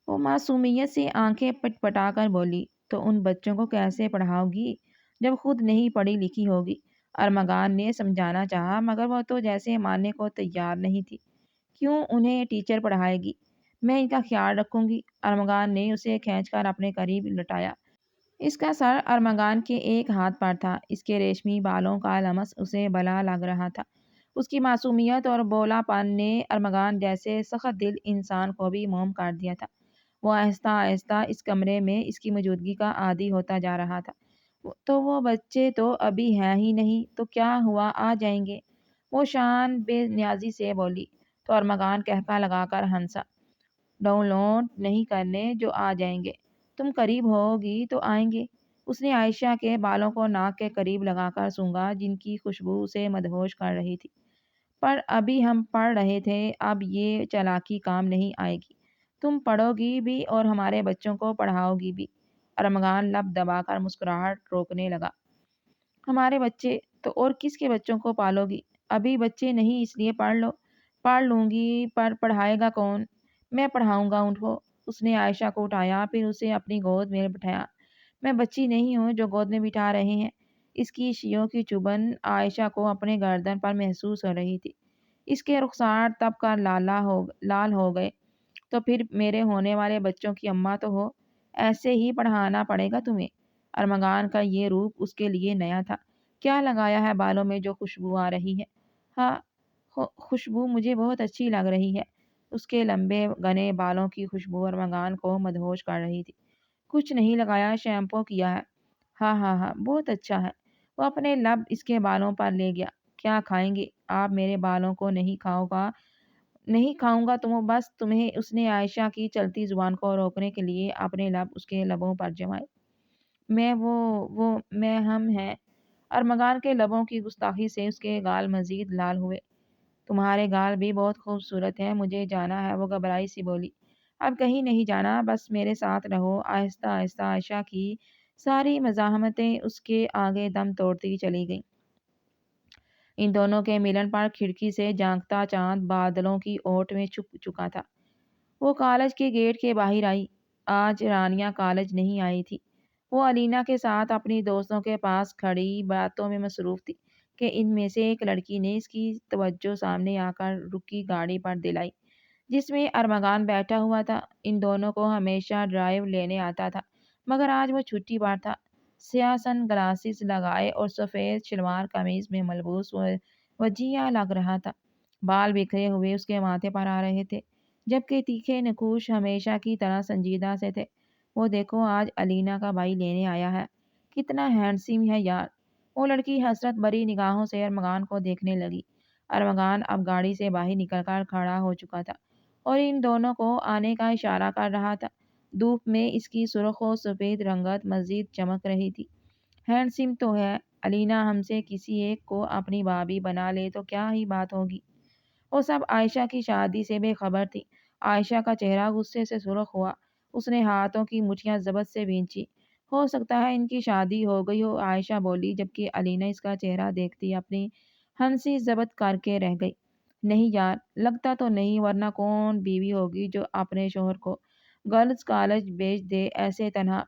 وہ معصومیت سے آنکھیں پٹ پٹا کر بولی۔ تو ان بچوں کو کیسے پڑھاؤ گی جب خود نہیں پڑھی لکھی ہوگی؟ ارمغان نے سمجھانا چاہا مگر وہ تو جیسے ماننے کو تیار نہیں تھی۔ کیوں انہیں ٹیچر پڑھائے گی؟ میں ان کا خیال رکھوں گی۔ ارمغان نے اسے کھینچ کر اپنے قریب لٹایا۔ اس کا سر ارمغان کے ایک ہاتھ پر تھا۔ اس کے ریشمی بالوں کا لمس اسے بلا لگ رہا تھا۔ اس کی معصومیت اور بولا پن نے ارمغان جیسے سخت دل انسان کو بھی موم کر دیا تھا۔ وہ آہستہ آہستہ اس کمرے میں اس کی موجودگی کا عادی ہوتا جا رہا تھا۔ تو وہ بچے تو ابھی ہیں ہی نہیں، تو کیا ہوا، آ جائیں گے؟ وہ شان بے نیازی سے بولی تو ارمغان قہقہ لگا کر ہنسا۔ ڈاؤن لوڈ نہیں کرنے جو آ جائیں گے، تم قریب ہوگی تو آئیں گے۔ اس نے عائشہ کے بالوں کو ناک کے قریب لگا کر سونگھا جن کی خوشبو اسے مدہوش کر رہی تھی۔ پر ابھی ہم پڑھ رہے تھے، اب یہ چالاکی کام نہیں آئے گی۔ تم پڑھو گی بھی اور ہمارے بچوں کو پڑھاؤ گی بھی۔ ارمغان لب دبا کر مسکراہٹ روکنے لگا۔ ہمارے بچے تو اور کس کے بچوں کو پالو گی؟ ابھی بچے نہیں، اس لیے پڑھ لو۔ پڑھ لوں گی، پر پڑھائے گا کون؟ میں پڑھاؤں گا ان کو۔ اس نے عائشہ کو اٹھایا، پھر اسے اپنی گود میں بٹھایا۔ میں بچی نہیں ہوں جو گود میں بٹھا رہے ہیں۔ اس کی شیوں کی چبھن عائشہ کو اپنے گردن پر محسوس ہو رہی تھی۔ اس کے رخسار تپ کر لال ہو گئے۔ تو پھر میرے ہونے والے بچوں کی اماں تو ہو، ایسے ہی پڑھانا پڑے گا تمہیں۔ ارمغان کا یہ روپ اس کے لیے نیا تھا۔ کیا لگایا ہے بالوں میں جو خوشبو آ رہی ہے؟ ہاں، خوشبو مجھے بہت اچھی لگ رہی ہے۔ اس کے لمبے گھنے بالوں کی خوشبو ارمغان کو مدہوش کر رہی تھی۔ کچھ نہیں لگایا، شیمپو کیا ہے۔ ہاں ہاں ہاں، بہت اچھا ہے۔ وہ اپنے لب اس کے بالوں پر لے گیا۔ کیا کھائیں گے آپ میرے بالوں کو؟ نہیں کھاؤں گا تم بس تمہیں۔ اس نے عائشہ کی چلتی زبان کو روکنے کے لیے اپنے لب اس کے لبوں پر جمائے۔ میں ہم ہیں۔ ارمغان کے لبوں کی گستاخی سے اس کے گال مزید لال ہوئے۔ تمہارے گال بھی بہت خوبصورت ہیں، مجھے جانا ہے، وہ گھبرائی سی بولی۔ اب کہیں نہیں جانا، بس میرے ساتھ رہو۔ آہستہ آہستہ عائشہ کی ساری مزاحمتیں اس کے آگے دم توڑتی چلی گئیں۔ ان دونوں کے ملن پر کھڑکی سے جھانکتا چاند بادلوں کی اوٹ میں چھپ چکا تھا۔ وہ کالج کے گیٹ کے باہر آئی۔ آج رانیہ کالج نہیں آئی تھی۔ وہ علینا کے ساتھ اپنی دوستوں کے پاس کھڑی باتوں میں مصروف تھی کہ ان میں سے ایک لڑکی نے اس کی توجہ سامنے آ کر رکی گاڑی پر دلائی جس میں ارمغان بیٹھا ہوا تھا۔ ان دونوں کو ہمیشہ ڈرائیو لینے آتا تھا مگر آج وہ چھٹی پر تھا۔ سیاہ سن گلاسز لگائے اور سفید شلوار قمیض میں ملبوس وجیہہ لگ رہا تھا۔ بال بکھرے ہوئے اس کے ماتھے پر آ رہے تھے جبکہ تیکھے نقوش ہمیشہ کی طرح سنجیدہ سے تھے۔ وہ دیکھو، آج علینا کا بھائی لینے آیا ہے، کتنا ہینڈسم ہے یار۔ وہ لڑکی حسرت بھری نگاہوں سے ارمغان کو دیکھنے لگی۔ ارمغان اب گاڑی سے باہر نکل کر کھڑا ہو چکا تھا اور ان دونوں کو آنے کا اشارہ کر رہا تھا۔ دھوپ میں اس کی سرخ و سفید رنگت مزید چمک رہی تھی۔ ہینڈسم تو ہے، علینا ہم سے کسی ایک کو اپنی بھابھی بنا لے تو کیا ہی بات ہوگی۔ وہ سب عائشہ کی شادی سے بے خبر تھی۔ عائشہ کا چہرہ غصے سے سرخ ہوا۔ اس نے ہاتھوں کی مٹھیاں ضبط سے بھینچی۔ ہو سکتا ہے ان کی شادی ہو گئی ہو، عائشہ بولی، جبکہ علینا اس کا چہرہ دیکھتی اپنی ہنسی ضبط کر کے رہ گئی۔ نہیں یار، لگتا تو نہیں، ورنہ کون بیوی ہوگی جو اپنے شوہر کو گرلز کالج بھیج دے ایسے تنہا۔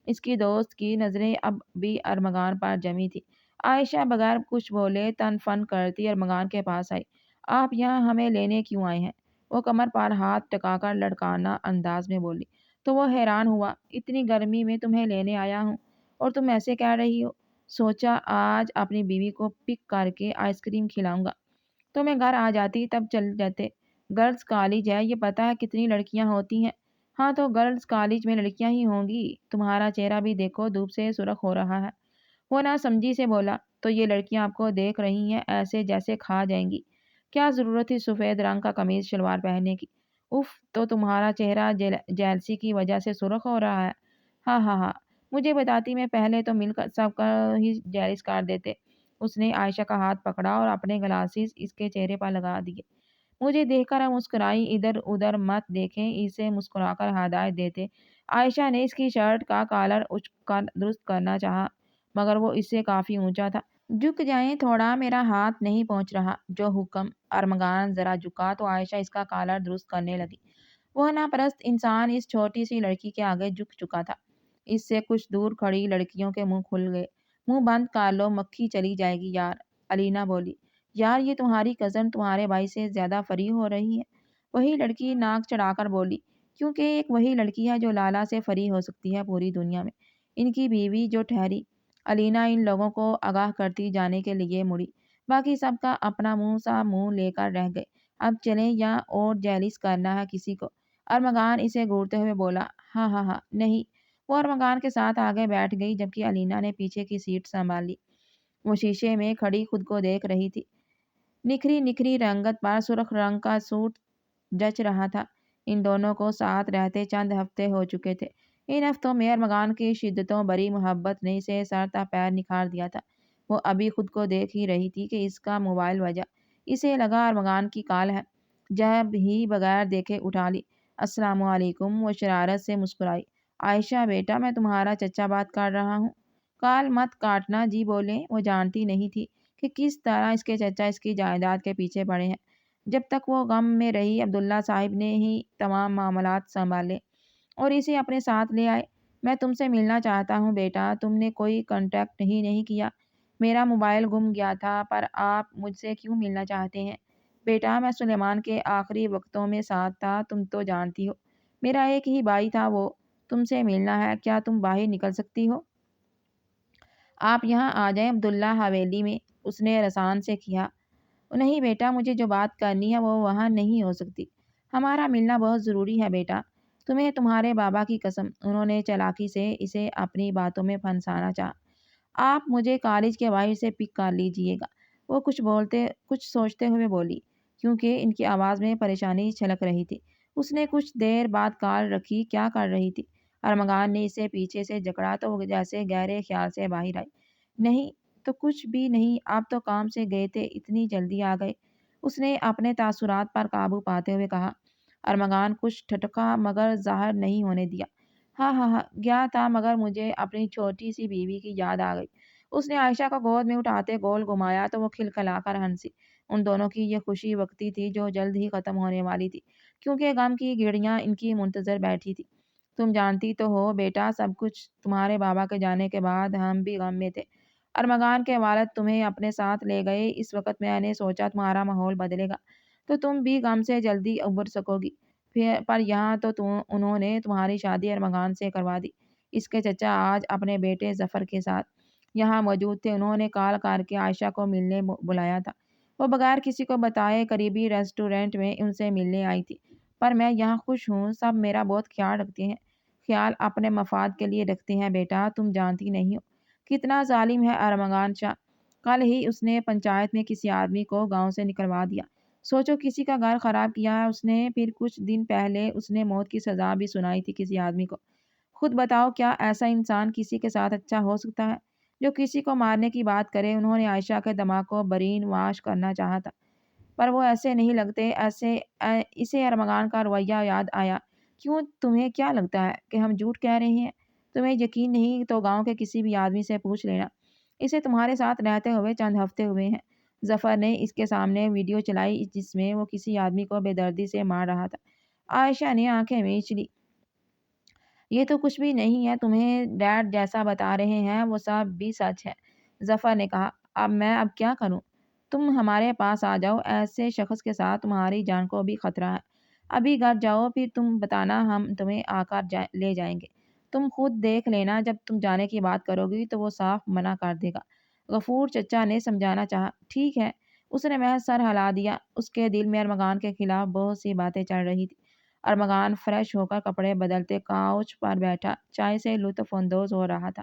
اس کی دوست کی نظریں اب بھی ارمغان پر جمی تھی۔ عائشہ بغیر کچھ بولے تن فن کرتی ارمغان کے پاس آئی۔ آپ یہاں ہمیں لینے کیوں آئے ہیں؟ وہ کمر پر ہاتھ ٹکا کر لڑکانہ انداز میں بولی۔ تو وہ حیران ہوا۔ اتنی گرمی میں تمہیں لینے آیا ہوں اور تم ایسے کہہ رہی ہو؟ سوچا آج اپنی بیوی کو پک کر کے آئس کریم کھلاؤں گا۔ تو میں گھر آ جاتی تب چل جاتے۔ گرلز کالج ہے، یہ پتہ ہے کتنی لڑکیاں ہوتی ہیں؟ ہاں تو گرلز کالج میں لڑکیاں ہی ہوں گی، تمہارا چہرہ بھی دیکھو دھوپ سے سرخ ہو رہا ہے۔ وہ نہ سمجھی سے بولا۔ تو یہ لڑکیاں آپ کو دیکھ رہی ہیں ایسے جیسے کھا جائیں گی؟ کیا ضرورت تھی سفید رنگ کا قمیض شلوار پہننے کی؟ اف، تو تمہارا چہرہ جیلسی کی وجہ سے سرخ ہو رہا ہے؟ ہاں ہاں ہاں، مجھے بتاتی میں پہلے تو مل کر سب کا ہی جیلس کر دیتے۔ اس نے عائشہ کا ہاتھ پکڑا اور اپنے گلاسز اس کے چہرے پر لگا دیے۔ مجھے دیکھ کر مسکرائی، ادھر ادھر مت دیکھیں، اسے مسکرا کر ہدایت دیتے۔ عائشہ نے اس کی شرٹ کا کالر اچک کر درست کرنا چاہا، مگر وہ اس سے کافی اونچا تھا۔ جھک جائیں تھوڑا، میرا ہاتھ نہیں پہنچ رہا۔ جو حکم۔ ارمغان ذرا جھکا تو عائشہ اس کا کالر درست کرنے لگی۔ وہ ناپرست انسان اس چھوٹی سی لڑکی کے آگے جھک چکا تھا۔ اس سے کچھ دور کھڑی لڑکیوں کے منہ کھل گئے۔ منہ بند کر لو، مکھی چلی جائے گی یار، علینا بولی۔ یار یہ تمہاری کزن تمہارے بھائی سے زیادہ فری ہو رہی ہے، وہی لڑکی ناک چڑھا کر بولی۔ کیونکہ ایک وہی لڑکی ہے جو لالا سے فری ہو سکتی ہے پوری دنیا میں، ان کی بیوی جو ٹھہری۔ علینا ان لوگوں کو آگاہ کرتی جانے کے لیے مڑی۔ باقی سب کا اپنا منہ سا منہ لے کر رہ گئے۔ اب چلیں یا اور جیلس کرنا ہے کسی کو؟ ارمغان اسے گھورتے ہوئے بولا۔ ہاں ہاں ہاں، نہیں۔ وہ ارمغان کے ساتھ آگے بیٹھ گئی جبکہ علینا نے پیچھے کی سیٹ سنبھال لی۔ وہ شیشے میں کھڑی خود کو دیکھ رہی تھی۔ نکھری نکھری رنگت پر سرخ رنگ کا سوٹ جچ رہا تھا۔ ان دونوں کو ساتھ رہتے چند ہفتے ہو چکے تھے۔ ان ہفتوں میں ارمغان کی شدتوں بری محبت نے اسے سر تا پیر نکھار دیا تھا۔ وہ ابھی خود کو دیکھ ہی رہی تھی کہ اس کا موبائل بجا۔ اسے لگا ارمغان کی کال ہے، جب ہی بغیر دیکھے اٹھا لی۔ السلام علیکم، وہ شرارت سے مسکرائی۔ عائشہ بیٹا، میں تمہارا چچا بات کر رہا ہوں۔ کال مت کاٹنا جی بولیں۔ وہ جانتی نہیں تھی کہ کس طرح اس کے چچا اس کی جائیداد کے پیچھے پڑے ہیں۔ جب تک وہ غم میں رہی عبداللہ صاحب نے ہی تمام معاملات سنبھالے اور اسے اپنے ساتھ لے آئے۔ میں تم سے ملنا چاہتا ہوں بیٹا، تم نے کوئی کانٹیکٹ ہی نہیں کیا۔ میرا موبائل گم گیا تھا، پر آپ مجھ سے کیوں ملنا چاہتے ہیں؟ بیٹا میں سلیمان کے آخری وقتوں میں ساتھ تھا، تم تو جانتی ہو، میرا ایک ہی بھائی تھا وہ۔ تم سے ملنا ہے، کیا تم باہر نکل سکتی ہو؟ آپ یہاں آ جائیں عبداللہ حویلی میں، اس نے رسان سے کہا۔ نہیں بیٹا، مجھے جو بات کرنی ہے وہ وہاں نہیں ہو سکتی۔ ہمارا ملنا بہت ضروری ہے بیٹا، تمہیں تمہارے بابا کی قسم۔ انہوں نے چالاکی سے اسے اپنی باتوں میں پھنسانا چاہا۔ آپ مجھے کالج کے باہر سے پک کر لیجیے گا، وہ کچھ سوچتے ہوئے بولی، کیونکہ ان کی آواز میں پریشانی چھلک رہی تھی۔ اس نے کچھ دیر بعد کال رکھی۔ کیا کر رہی تھی؟ ارمغان نے اسے پیچھے سے جکڑا تو وہ جیسے گہرے خیال سے باہر آئی۔ نہیں تو کچھ بھی نہیں، آپ تو کام سے گئے تھے، اتنی جلدی آ گئے؟ اس نے اپنے تاثرات پر قابو پاتے ہوئے کہا۔ ارمغان کچھ ٹھٹکا مگر ظاہر نہیں ہونے دیا۔ ہاں ہاں ہاں، گیا تھا، مگر مجھے اپنی چھوٹی سی بیوی کی یاد آ گئی۔ اس نے عائشہ کو گود میں اٹھاتے گول گھمایا تو وہ کھلکھلا کر ہنسی۔ ان دونوں کی یہ خوشی وقتی تھی جو جلد ہی ختم ہونے والی تھی، کیونکہ غم کی گھڑیاں ان کی منتظر بیٹھی تھی۔ تم جانتی تو ہو بیٹا سب کچھ، تمہارے بابا کے جانے کے بعد ہم بھی غم میں تھے۔ ارمغان کے والد تمہیں اپنے ساتھ لے گئے، اس وقت میں نے سوچا تمہارا ماحول بدلے گا تو تم بھی غم سے جلدی ابھر سکو گی، پر یہاں تو انہوں نے تمہاری شادی ارمغان سے کروا دی۔ اس کے چچا آج اپنے بیٹے ظفر کے ساتھ یہاں موجود تھے، انہوں نے کال کر کے عائشہ کو ملنے بلایا تھا۔ وہ بغیر کسی کو بتائے قریبی ریسٹورنٹ میں ان سے ملنے آئی تھی۔ پر میں یہاں خوش ہوں، سب میرا بہت خیال رکھتے ہیں۔ خیال اپنے مفاد کے لیے رکھتے ہیں بیٹا، تم جانتی نہیں ہو کتنا ظالم ہے ارمغان شاہ۔ کل ہی اس نے پنچایت میں کسی آدمی کو گاؤں سے نکلوا دیا۔ سوچو کسی کا گھر خراب کیا ہے اس نے، پھر کچھ دن پہلے اس نے موت کی سزا بھی سنائی تھی کسی آدمی کو۔ خود بتاؤ کیا ایسا انسان کسی کے ساتھ اچھا ہو سکتا ہے جو کسی کو مارنے کی بات کرے؟ انہوں نے عائشہ کے دماغ کو برین واش کرنا چاہا تھا، پر وہ ایسے نہیں لگتے۔ اسے ارمغان کا رویہ یاد آیا۔ کیوں، تمہیں کیا لگتا ہے کہ ہم جھوٹ کہہ رہے ہیں؟ تمہیں یقین نہیں تو گاؤں کے کسی بھی آدمی سے پوچھ لینا، اسے تمہارے ساتھ رہتے ہوئے چند ہفتے ہوئے ہیں۔ ظفر نے اس کے سامنے ویڈیو چلائی جس میں وہ کسی آدمی کو بے دردی سے مار رہا تھا۔ عائشہ نے آنکھیں میچ لی۔ یہ تو کچھ بھی نہیں ہے، تمہیں ڈیڈ جیسا بتا رہے ہیں وہ سب بھی سچ ہے، ظفر نے کہا۔ اب کیا کروں؟ تم ہمارے پاس آ جاؤ، ایسے شخص کے ساتھ تمہاری جان کو بھی خطرہ ہے۔ ابھی گھر جاؤ، پھر تم بتانا، ہم تمہیں آ کر لے جائیں گے۔ تم خود دیکھ لینا، جب تم جانے کی بات کرو گی تو وہ صاف منع کر دے گا۔ غفور چچا نے سمجھانا چاہا۔ ٹھیک ہے، اس نے محض سر ہلا دیا۔ اس کے دل میں ارمغان کے خلاف بہت سی باتیں چل رہی تھی۔ ارمغان فریش ہو کر کپڑے بدلتے کاؤچ پر بیٹھا چائے سے لطف اندوز ہو رہا تھا۔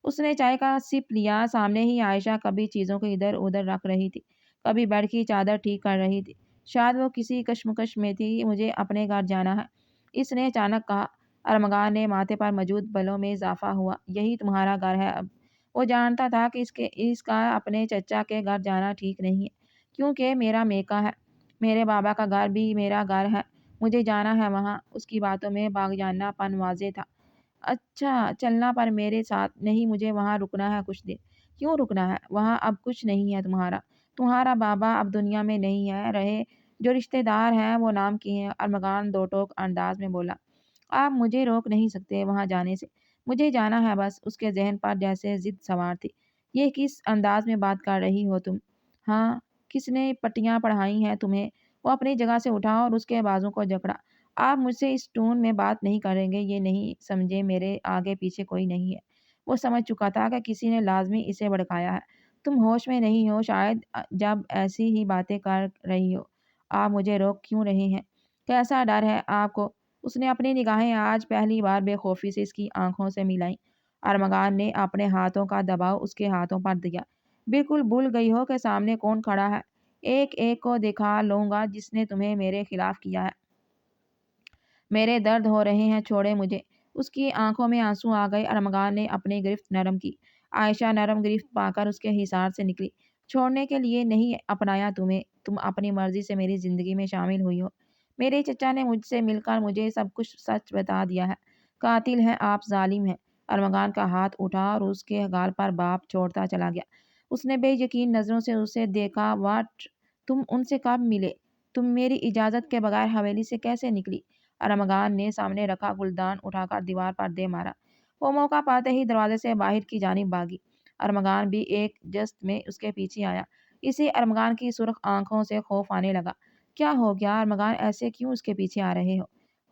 اس نے چائے کا سپ لیا۔ سامنے ہی عائشہ کبھی چیزوں کو ادھر ادھر رکھ رہی تھی، کبھی بیڈ کی چادر ٹھیک کر رہی تھی۔ شاید وہ کسی کشمکش میں تھی۔ مجھے اپنے گھر جانا ہے، اس نے اچانک کہا۔ ارمغان نے ماتھے پر موجود بالوں میں اضافہ ہوا۔ یہی تمہارا گھر ہے اب؟ وہ جانتا تھا کہ اس کا اپنے چچا کے گھر جانا ٹھیک نہیں ہے، کیونکہ میرا میکا ہے، میرے بابا کا گھر بھی میرا گھر ہے، مجھے جانا ہے وہاں۔ اس کی باتوں میں باغیانہ پن واضح تھا۔ اچھا، چلنا پر میرے ساتھ؟ نہیں، مجھے وہاں رکنا ہے کچھ دن۔ کیوں رکنا ہے؟ وہاں اب کچھ نہیں ہے تمہارا بابا اب دنیا میں نہیں ہے، رہے جو رشتے دار ہیں وہ نام کی ہیں۔ ارمغان دو ٹوک انداز میں بولا۔ آپ مجھے روک نہیں سکتے وہاں جانے سے، مجھے جانا ہے بس۔ اس کے ذہن پر جیسے ضد سوار تھی۔ یہ کس انداز میں بات کر رہی ہو تم؟ ہاں، کس نے پٹیاں پڑھائی ہیں تمہیں؟ وہ اپنی جگہ سے اٹھا اور اس کے بازو کو جکڑا۔ آپ مجھ سے اس ٹون میں بات نہیں کریں گے، یہ نہیں سمجھے میرے آگے پیچھے کوئی نہیں ہے۔ وہ سمجھ چکا تھا کہ کسی نے لازمی اسے بھڑکایا ہے۔ تم ہوش میں نہیں ہو شاید جب ایسی ہی باتیں کر رہی ہو۔ آپ مجھے روک کیوں رہے ہیں؟ کیسا ڈر ہے آپ کو؟ اس نے اپنی نگاہیں آج پہلی بار بے خوفی سے اس کی آنکھوں سے ملائیں۔ ارمغان نے اپنے ہاتھوں کا دباؤ اس کے ہاتھوں پر دیا۔ بالکل بھول گئی ہو کہ سامنے کون کھڑا ہے؟ ایک ایک کو دکھا لوں گا جس نے تمہیں میرے خلاف کیا ہے۔ میرے درد ہو رہے ہیں، چھوڑے مجھے۔ اس کی آنکھوں میں آنسو آ گئے۔ ارمغان نے اپنی گرفت نرم کی۔ عائشہ نرم گرفت پا کر اس کے حصار سے نکلی۔ چھوڑنے کے لیے نہیں اپنایا تمہیں، تم اپنی مرضی سے میری زندگی میں شامل ہوئی ہو۔ میرے چچا نے مجھ سے مل کر مجھے سب کچھ سچ بتا دیا ہے۔ قاتل ہیں آپ، ظالم ہیں۔ ارمغان کا ہاتھ اٹھا اور اس کے گال پر بھاپ چھوڑتا چلا گیا۔ اس نے بے یقین نظروں سے اسے دیکھا۔ واٹ؟ تم ان سے کب ملے؟ تم میری اجازت کے بغیر حویلی سے کیسے نکلی؟ ارمغان نے سامنے رکھا گلدان اٹھا کر دیوار پر دے مارا۔ وہ موقع پاتے ہی دروازے سے باہر کی جانب بھاگی۔ ارمغان بھی ایک جست میں اس کے پیچھے آیا۔ اسے ارمغان کی سرخ آنکھوں سے خوف آنے لگا۔ کیا ہو گیا ارمغان، ایسے کیوں اس کے پیچھے آ رہے ہو؟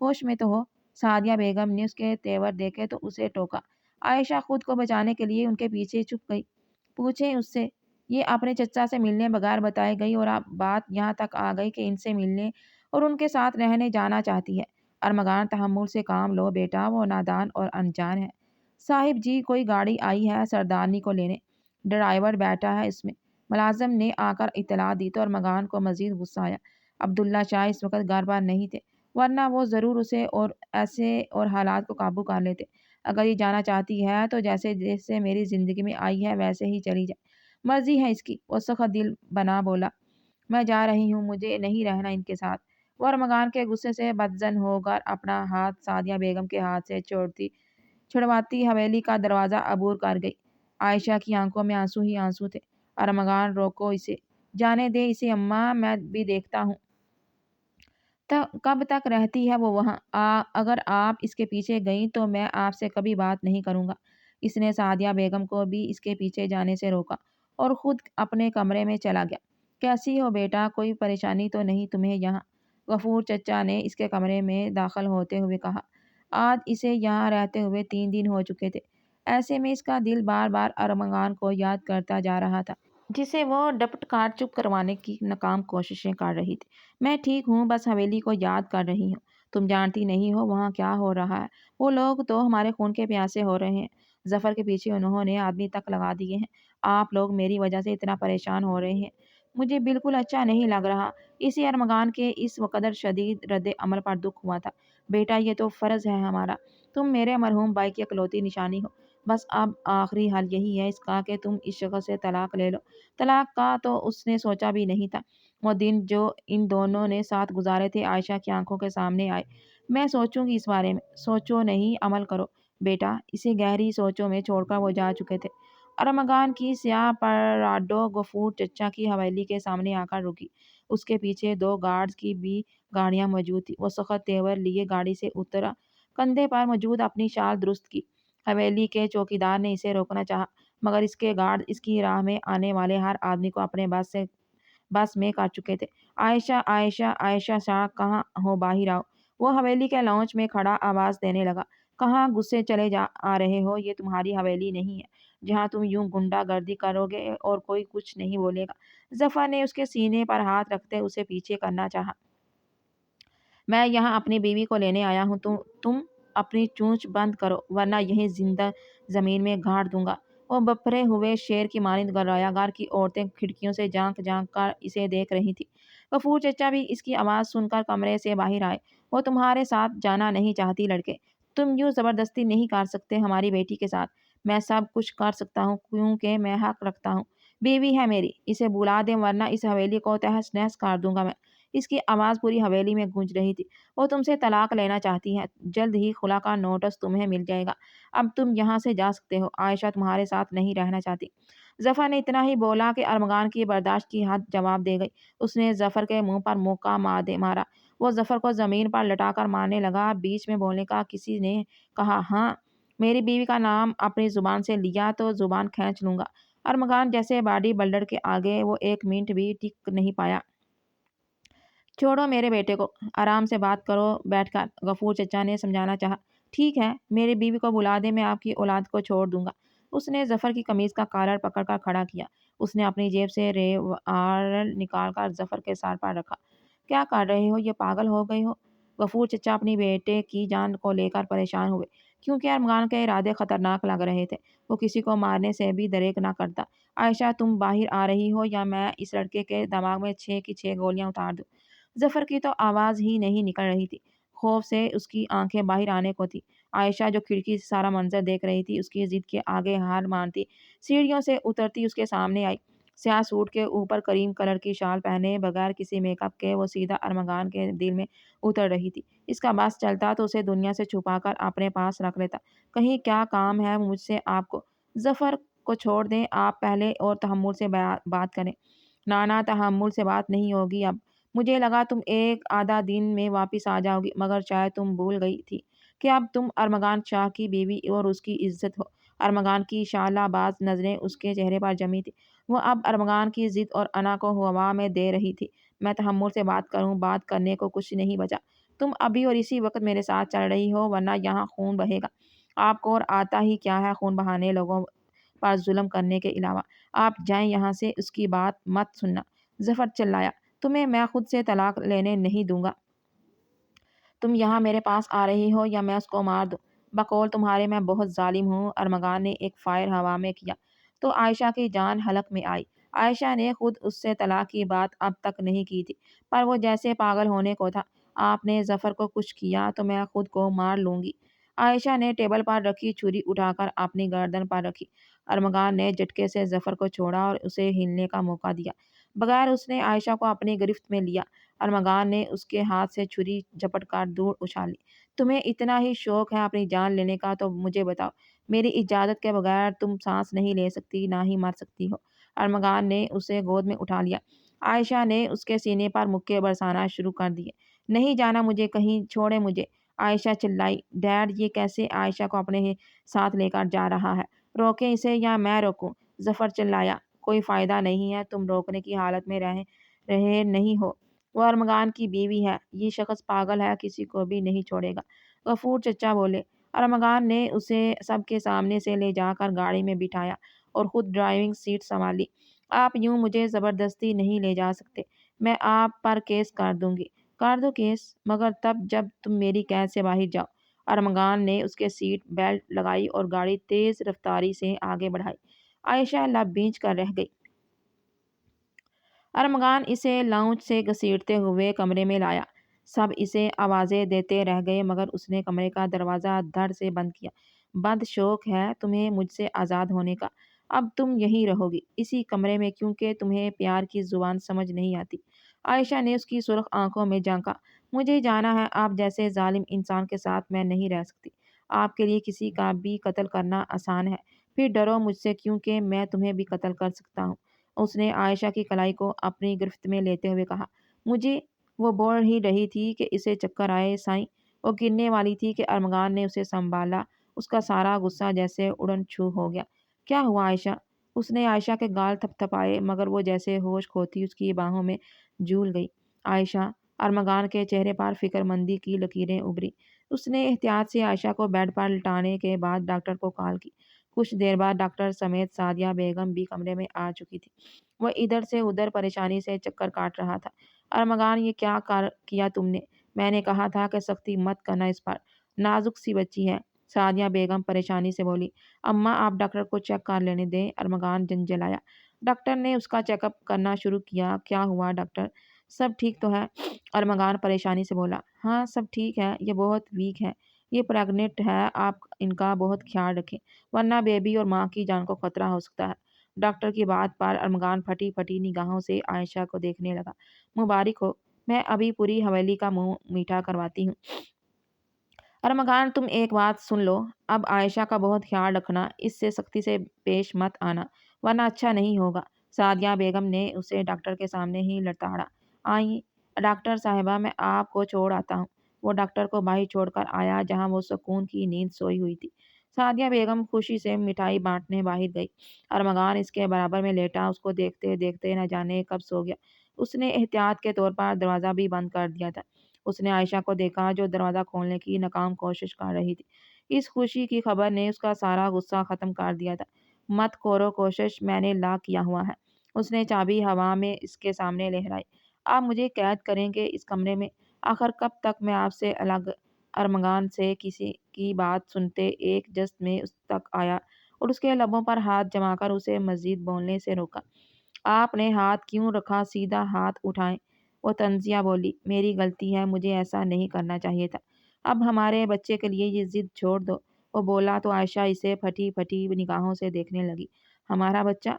ہوش میں تو ہو؟ سعدیہ بیگم نے اس کے تیور دیکھے تو اسے ٹوکا۔ عائشہ خود کو بچانے کے لیے ان کے پیچھے چھپ گئی۔ پوچھیں اس سے، یہ اپنے چچا سے ملنے بغیر بتائے گئی اور اب بات یہاں تک آ گئی کہ ان سے ملنے اور ان کے ساتھ رہنے جانا چاہتی ہے۔ ارمغان تحمل سے کام لو بیٹا، وہ نادان اور انجان ہے۔ صاحب جی، کوئی گاڑی آئی ہے سردارنی کو لینے، ڈرائیور بیٹھا ہے اس میں، ملازم نے آ کر اطلاع دی تو ارمغان کو مزید غصہ آیا۔ عبداللہ شاہ اس وقت گھر پر نہیں تھے، ورنہ وہ ضرور اسے اور ایسے اور حالات کو قابو کر لیتے۔ اگر یہ جانا چاہتی ہے تو جیسے جیسے میری زندگی میں آئی ہے ویسے ہی چلی جائے، مرضی ہے اس کی، وہ سخت دل بنا بولا۔ میں جا رہی ہوں، مجھے نہیں رہنا ان کے ساتھ۔ وہ ارمغان کے غصے سے بدظن ہو کر اپنا ہاتھ سعدیہ بیگم کے ہاتھ سے چھڑواتی حویلی کا دروازہ عبور کر گئی۔ عائشہ کی آنکھوں میں آنسو ہی آنسو تھے۔ ارمغان، روکو اسے، جانے دے اسے اماں، میں بھی دیکھتا ہوں کب تک رہتی ہے وہ وہاں۔ اگر آپ اس کے پیچھے گئیں تو میں آپ سے کبھی بات نہیں کروں گا۔ اس نے سعدیہ بیگم کو بھی اس کے پیچھے جانے سے روکا اور خود اپنے کمرے میں چلا گیا۔ کیسی ہو بیٹا، کوئی پریشانی تو نہیں تمہیں یہاں؟ غفور چچا نے اس کے کمرے میں داخل ہوتے ہوئے کہا۔ آج اسے یہاں رہتے ہوئے 3 دن ہو چکے تھے، ایسے میں اس کا دل بار بار ارمغان کو یاد کرتا جا رہا تھا، جسے وہ ڈپٹ کر چپ کروانے کی ناکام کوششیں کر رہی تھی۔ میں ٹھیک ہوں، بس حویلی کو یاد کر رہی ہوں۔ تم جانتی نہیں ہو وہاں کیا ہو رہا ہے، وہ لوگ تو ہمارے خون کے پیاسے ہو رہے ہیں۔ ظفر کے پیچھے انہوں نے آدمی تک لگا دیے ہیں۔ آپ لوگ میری وجہ سے اتنا پریشان ہو رہے ہیں، مجھے بالکل اچھا نہیں لگ رہا۔ اسی ارمغان کے اس قدر شدید رد عمل پر دکھ ہوا تھا۔ بیٹا یہ تو فرض ہے ہمارا، تم میرے مرحوم بھائی کی اکلوتی نشانی ہو، بس اب آخری حل یہی ہے اس کا کہ تم اس شخص سے طلاق لے لو۔ طلاق کا تو اس نے سوچا بھی نہیں تھا۔ وہ دن جو ان دونوں نے ساتھ گزارے تھے عائشہ کی آنکھوں کے سامنے آئے۔ میں سوچوں گی اس بارے میں، سوچو نہیں عمل کرو بیٹا۔ اسے گہری سوچوں میں چھوڑ کر وہ جا چکے تھے۔ ارمغان کی سیاہ پراڈو غفور چچا کی حویلی کے سامنے آ کر رکی۔ اس کے پیچھے دو گارڈز کی بھی گاڑیاں موجود تھیں۔ وہ سخت تیور لیے گاڑی سے اترا، کندھے پر موجود اپنی شال درست کی۔ حویلی کے چوکیدار نے اسے روکنا چاہا، مگر اس کے گارڈ اس کی راہ میں آنے والے ہر آدمی کو اپنے بس میں کر چکے تھے۔ عائشہ عائشہ عائشہ شاہ کہاں ہو، باہر آؤ۔ وہ حویلی کے لانچ میں کھڑا آواز دینے لگا۔ کہاں غصے چلے آ رہے ہو، یہ تمہاری حویلی نہیں ہے جہاں تم یوں گنڈا گردی کرو گے اور کوئی کچھ نہیں بولے گا۔ ظفر نے اس کے سینے پر ہاتھ رکھتے اسے پیچھے کرنا چاہا۔ میں یہاں اپنی بیوی کو لینے آیا ہوں، تم اپنی چونچ بند کرو ورنہ یہیں زندہ زمین میں گاڑ دوں گا۔ وہ بپھرے ہوئے شیر کی مانند گھرایا گھر کی عورتیں کھڑکیوں سے جھانک جھانک کر اسے دیکھ رہی تھیں۔ غفور چچا بھی اس کی آواز سن کر کمرے سے باہر آئے۔ وہ تمہارے ساتھ جانا نہیں چاہتی لڑکے، تم یوں زبردستی نہیں کر سکتے ہماری بیٹی کے ساتھ۔ میں سب کچھ کر سکتا ہوں کیونکہ میں حق رکھتا ہوں، بیوی ہے میری، اسے بلا دیں ورنہ اس حویلی کو تہس نہس کر دوں گا میں۔ اس کی آواز پوری حویلی میں گونج رہی تھی۔ وہ تم سے طلاق لینا چاہتی ہے، جلد ہی خلا کا نوٹس تمہیں مل جائے گا، اب تم یہاں سے جا سکتے ہو۔ عائشہ تمہارے ساتھ نہیں رہنا چاہتی۔ ظفر نے اتنا ہی بولا کہ ارمغان کی برداشت کی حد جواب دے گئی۔ اس نے ظفر کے منہ پر موقع مارا۔ وہ ظفر کو زمین پر لٹا کر مارنے لگا۔ بیچ میں بولنے کا کسی نے کہا، ہاں میری بیوی کا نام اپنی زبان سے لیا تو زبان کھینچ لوں گا۔ ارمغان جیسے باڈی بلڈر کے آگے وہ ایک منٹ بھی ٹک نہیں پایا۔ چھوڑو میرے بیٹے کو، آرام سے بات کرو بیٹھ کر، غفور چچا نے سمجھانا چاہا۔ ٹھیک ہے، میری بیوی کو بلا دے، میں آپ کی اولاد کو چھوڑ دوں گا۔ اس نے ظفر کی قمیض کا کالر پکڑ کر کھڑا کیا۔ اس نے اپنی جیب سے ریوالور نکال کر ظفر کے سر پر رکھا۔ کیا کر رہے ہو، یہ پاگل ہو گئے ہو؟ غفور چچا اپنی بیٹے کی جان کو لے کر پریشان ہوئے، کیونکہ ارمغان کے ارادے خطرناک لگ رہے تھے۔ وہ کسی کو مارنے سے بھی دریغ نہ کرتا۔ عائشہ تم باہر آ رہی ہو یا میں اس لڑکے کے دماغ میں 6 کی 6 گولیاں اتار دوں؟ ظفر کی تو آواز ہی نہیں نکل رہی تھی، خوف سے اس کی آنکھیں باہر آنے کو تھی۔ عائشہ جو کھڑکی سے سارا منظر دیکھ رہی تھی، اس کی ضد کے آگے ہار مانتی سیڑھیوں سے اترتی اس کے سامنے آئی۔ سیاہ سوٹ کے اوپر کریم کلر کی شال پہنے بغیر کسی میک اپ کے وہ سیدھا ارمغان کے دل میں اتر رہی تھی۔ اس کا بس چلتا تو اسے دنیا سے چھپا کر اپنے پاس رکھ لیتا۔ کہیں کیا کام ہے مجھ سے آپ کو؟ ظفر کو چھوڑ دیں آپ پہلے اور تحمل سے بات کریں۔ نانا تحمل سے بات نہیں ہوگی اب۔ مجھے لگا تم ایک آدھا دن میں واپس آ جاؤ گی، مگر شاید تم بھول گئی تھی کہ اب تم ارمغان شاہ کی بیوی اور اس کی عزت ہو۔ ارمغان کی شعلہ باز نظریں اس کے چہرے پر جمی تھی۔ وہ اب ارمغان کی ضد اور انا کو ہوا میں دے رہی تھی۔ میں تحمل سے بات کروں، بات کرنے کو کچھ نہیں بچا۔ تم ابھی اور اسی وقت میرے ساتھ چل رہی ہو ورنہ یہاں خون بہے گا۔ آپ کو اور آتا ہی کیا ہے خون بہانے، لوگوں پر ظلم کرنے کے علاوہ۔ آپ جائیں یہاں سے، اس کی بات مت سننا۔ ظفر چلایا، تمہیں میں خود سے طلاق لینے نہیں دوں گا۔ تم یہاں میرے پاس آ رہی ہو یا میں اس کو مار دوں؟ بقول تمہارے میں بہت ظالم ہوں۔ ارمغان نے ایک فائر ہوا میں کیا تو عائشہ کی جان حلق میں آئی۔ عائشہ نے خود اس سے طلاق کی بات اب تک نہیں کی تھی، پر وہ جیسے پاگل ہونے کو تھا۔ آپ نے ظفر کو کچھ کیا تو میں خود کو مار لوں گی۔ عائشہ نے ٹیبل پر رکھی چھری اٹھا کر اپنی گردن پر رکھی۔ ارمغان نے جھٹکے سے ظفر کو چھوڑا اور اسے ہلنے کا موقع دیا بغیر اس نے عائشہ کو اپنی گرفت میں لیا۔ ارمغان نے اس کے ہاتھ سے چھری جھپٹ کر دور اچھالی۔ تمہیں اتنا ہی شوق ہے اپنی جان لینے کا تو مجھے بتاؤ، میری اجازت کے بغیر تم سانس نہیں لے سکتی، نہ ہی مر سکتی ہو۔ ارمغان نے اسے گود میں اٹھا لیا۔ عائشہ نے اس کے سینے پر مکے برسانا شروع کر دیے۔ نہیں جانا مجھے کہیں، چھوڑے مجھے، عائشہ چلائی۔ ڈیڈ یہ کیسے عائشہ کو اپنے ساتھ لے کر جا رہا ہے؟ روکیں اسے یا میں روکوں؟ ظفر چلایا۔ کوئی فائدہ نہیں ہے، تم روکنے کی حالت میں رہے نہیں ہو۔ وہ ارمغان کی بیوی ہے، یہ شخص پاگل ہے، کسی کو بھی نہیں چھوڑے گا۔ غفور چچا بولے۔ ارمغان نے اسے سب کے سامنے سے لے جا کر گاڑی میں بٹھایا اور خود ڈرائیونگ سیٹ سنبھالی۔ آپ یوں مجھے زبردستی نہیں لے جا سکتے، میں آپ پر کیس کر دوں گی۔ کر دو کیس، مگر تب جب تم میری قید سے باہر جاؤ۔ ارمغان نے اس کے سیٹ بیلٹ لگائی اور گاڑی تیز رفتاری سے آگے بڑھائی۔ عائشہ لب بھینچ کر رہ گئی۔ ارمغان اسے لاؤنج سے گھسیٹتے ہوئے کمرے میں لایا۔ سب اسے آوازیں دیتے رہ گئے مگر اس نے کمرے کا دروازہ دھڑ سے بند کیا۔ بد شوق ہے تمہیں مجھ سے آزاد ہونے کا، اب تم یہیں رہو گی اسی کمرے میں کیونکہ تمہیں پیار کی زبان سمجھ نہیں آتی۔ عائشہ نے اس کی سرخ آنکھوں میں جھانکا۔ مجھے جانا ہے، آپ جیسے ظالم انسان کے ساتھ میں نہیں رہ سکتی۔ آپ کے لیے کسی کا بھی قتل کرنا آسان ہے، پھر ڈرو مجھ سے کیونکہ میں تمہیں بھی قتل کر سکتا ہوں۔ اس نے عائشہ کی کلائی کو اپنی گرفت میں لیتے ہوئے کہا۔ مجھے، وہ بول ہی رہی تھی کہ اسے چکر آئے سائیں، وہ گرنے والی تھی کہ ارمغان نے اسے سنبھالا۔ اس کا سارا غصہ جیسے اڑن چھو ہو گیا۔ کیا ہوا عائشہ؟ اس نے عائشہ کے گال تھپ تھپائے مگر وہ جیسے ہوش کھوتی اس کی باہوں میں جھول گئی۔ عائشہ، ارمغان کے چہرے پر فکر مندی کی لکیریں ابھری۔ اس نے احتیاط سے عائشہ کو بیڈ پر لٹانے کے بعد ڈاکٹر کو کال کی۔ کچھ دیر بعد ڈاکٹر سمیت سعدیہ بیگم بھی کمرے میں آ چکی تھی۔ وہ ادھر سے ادھر پریشانی سے چکر کاٹ رہا تھا۔ ارمغان، یہ کیا کیا تم نے؟ میں نے کہا تھا کہ سختی مت کرنا اس پر، نازک سی بچی ہے۔ سعدیہ بیگم پریشانی سے بولی۔ اماں، آپ ڈاکٹر کو چیک کر لینے دیں، ارمغان جھنجھلایا۔ ڈاکٹر نے اس کا چیک اپ کرنا شروع کیا۔ کیا ہوا ڈاکٹر؟ سب ٹھیک تو ہے؟ ارمغان پریشانی سے بولا۔ ہاں سب ٹھیک ہے، یہ بہت ویک ہے، یہ پریگننٹ ہے، آپ ان کا بہت خیال رکھیں ورنہ بیبی اور ماں کی جان کو خطرہ ہو سکتا ہے۔ ڈاکٹر کی بات پر ارمغان پھٹی پھٹی نگاہوں سے عائشہ کو دیکھنے لگا۔ مبارک ہو، میں ابھی پوری حویلی کا منہ میٹھا کرواتی ہوں۔ ارمغان، تم ایک بات سن لو، اب عائشہ کا بہت خیال رکھنا، اس سے سختی سے پیش مت آنا ورنہ اچھا نہیں ہوگا۔ سعدیہ بیگم نے اسے ڈاکٹر کے سامنے ہی لڑکھڑا۔ آئیے ڈاکٹر صاحبہ، میں آپ کو چھوڑ آتا ہوں۔ وہ ڈاکٹر کو باہر چھوڑ کر آیا جہاں وہ سکون کی نیند سوئی ہوئی تھی۔ سعدیہ بیگم خوشی سے مٹھائی بانٹنے باہر گئی۔ ارمغان اس کے برابر میں لیٹا اس کو دیکھتے دیکھتے نہ جانے کب سو گیا۔ اس نے احتیاط کے طور پر دروازہ بھی بند کر دیا تھا۔ اس نے عائشہ کو دیکھا جو دروازہ کھولنے کی ناکام کوشش کر رہی تھی۔ اس خوشی کی خبر نے اس کا سارا غصہ ختم کر دیا تھا۔ مت کرو کوشش، میں نے لاک کیا ہوا ہے۔ اس نے چابی ہوا میں اس کے سامنے لہرائی۔ آپ مجھے قید کریں گے اس کمرے میں؟ آخر کب تک میں آپ سے الگ؟ ارمغان سے کسی کی بات سنتے ایک جست میں اس تک آیا اور اس کے لبوں پر ہاتھ جما کر اسے مزید بولنے سے روکا۔ آپ نے ہاتھ کیوں رکھا؟ سیدھا ہاتھ اٹھائیں۔ وہ طنزیہ بولی۔ میری غلطی ہے، مجھے ایسا نہیں کرنا چاہیے تھا۔ اب ہمارے بچے کے لیے یہ ضد چھوڑ دو۔ وہ بولا تو عائشہ اسے پھٹی پھٹی نگاہوں سے دیکھنے لگی۔ ہمارا بچہ؟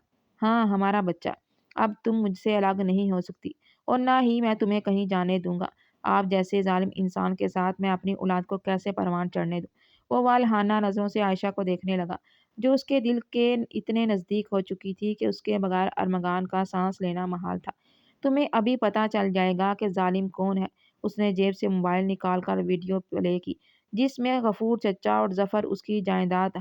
ہاں ہمارا بچہ۔ اب تم مجھ سے الگ نہیں ہو سکتی اور نہ ہی میں تمہیں کہیں جانے دوں گا۔ آپ جیسے ظالم انسان کے ساتھ میں اپنی اولاد کو کیسے پروان چڑھنے دوں؟ وہ والہانہ نظروں سے عائشہ کو دیکھنے لگا جو اس کے دل کے اتنے نزدیک ہو چکی تھی کہ اس کے بغیر ارمغان کا سانس لینا محال تھا۔ تمہیں ابھی پتہ چل جائے گا کہ ظالم کون ہے۔ اس نے جیب سے موبائل نکال کر ویڈیو پلے کی جس میں غفور چچا اور ظفر اس کی جائیداد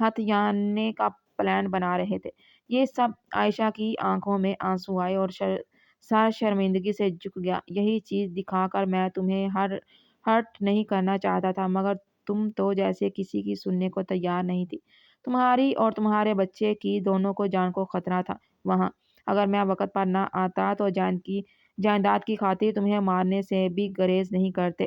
ہتھیانے کا پلان بنا رہے تھے۔ یہ سب عائشہ کی آنکھوں میں آنسو آئے اور سر شرمندگی سے جھک گیا۔ یہی چیز دکھا کر میں تمہیں ہرٹ نہیں کرنا چاہتا تھا مگر تم تو جیسے کسی کی سننے کو تیار نہیں تھی۔ تمہاری اور تمہارے بچے کی دونوں کو جان کو خطرہ تھا وہاں۔ اگر میں وقت پر نہ آتا تو جائیداد کی خاطر تمہیں مارنے سے بھی گریز نہیں کرتے۔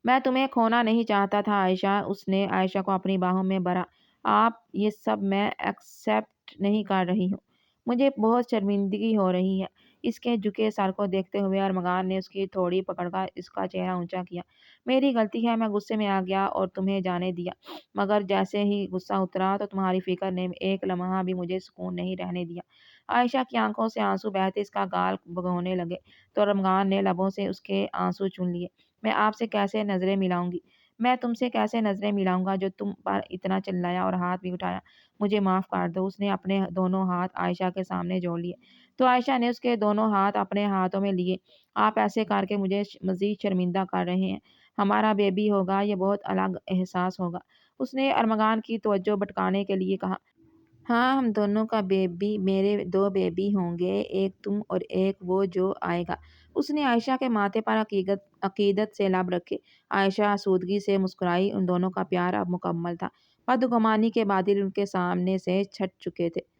میں تمہیں کھونا نہیں چاہتا تھا عائشہ۔ اس نے عائشہ کو اپنی باہوں میں بھرا۔ آپ، یہ سب میں ایکسپٹ نہیں کر رہی ہوں، مجھے بہت شرمندگی ہو رہی ہے۔ اس کے جھکے سر کو دیکھتے ہوئے ارمغان نے اس کی تھوڑی پکڑ کر اس کا چہرہ اونچا کیا۔ میری غلطی ہے، میں غصے میں آ گیا اور تمہیں جانے دیا مگر جیسے ہی غصہ اترا تو تمہاری فکر نے ایک لمحہ بھی مجھے سکون نہیں رہنے دیا۔ عائشہ کی آنکھوں سے آنسو بہتے اس کا گال بھگونے لگے تو ارمغان نے لبوں سے اس کے آنسو چون لیے۔ میں آپ سے کیسے نظریں ملاؤں گی؟ میں تم سے کیسے نظریں ملاؤں گا جو تم پر اتنا چلایا اور ہاتھ بھی اٹھایا؟ مجھے معاف کر دو۔ اس نے اپنے دونوں ہاتھ عائشہ کے سامنے جوڑ لیے تو عائشہ نے اس کے دونوں ہاتھ اپنے ہاتھوں میں لیے۔ آپ ایسے کر کے مجھے مزید شرمندہ کر رہے ہیں۔ ہمارا بیبی ہوگا، یہ بہت الگ احساس ہوگا۔ اس نے ارمغان کی توجہ بھٹکانے کے لیے کہا۔ ہاں ہم دونوں کا بیبی، میرے دو بیبی ہوں گے، ایک تم اور ایک وہ جو آئے گا۔ اس نے عائشہ کے ماتھے پر عقیدت سے لب رکھے۔ عائشہ آسودگی سے مسکرائی۔ ان دونوں کا پیار اب مکمل تھا۔ بدگمانی کے بادل ان کے سامنے سے چھٹ چکے تھے۔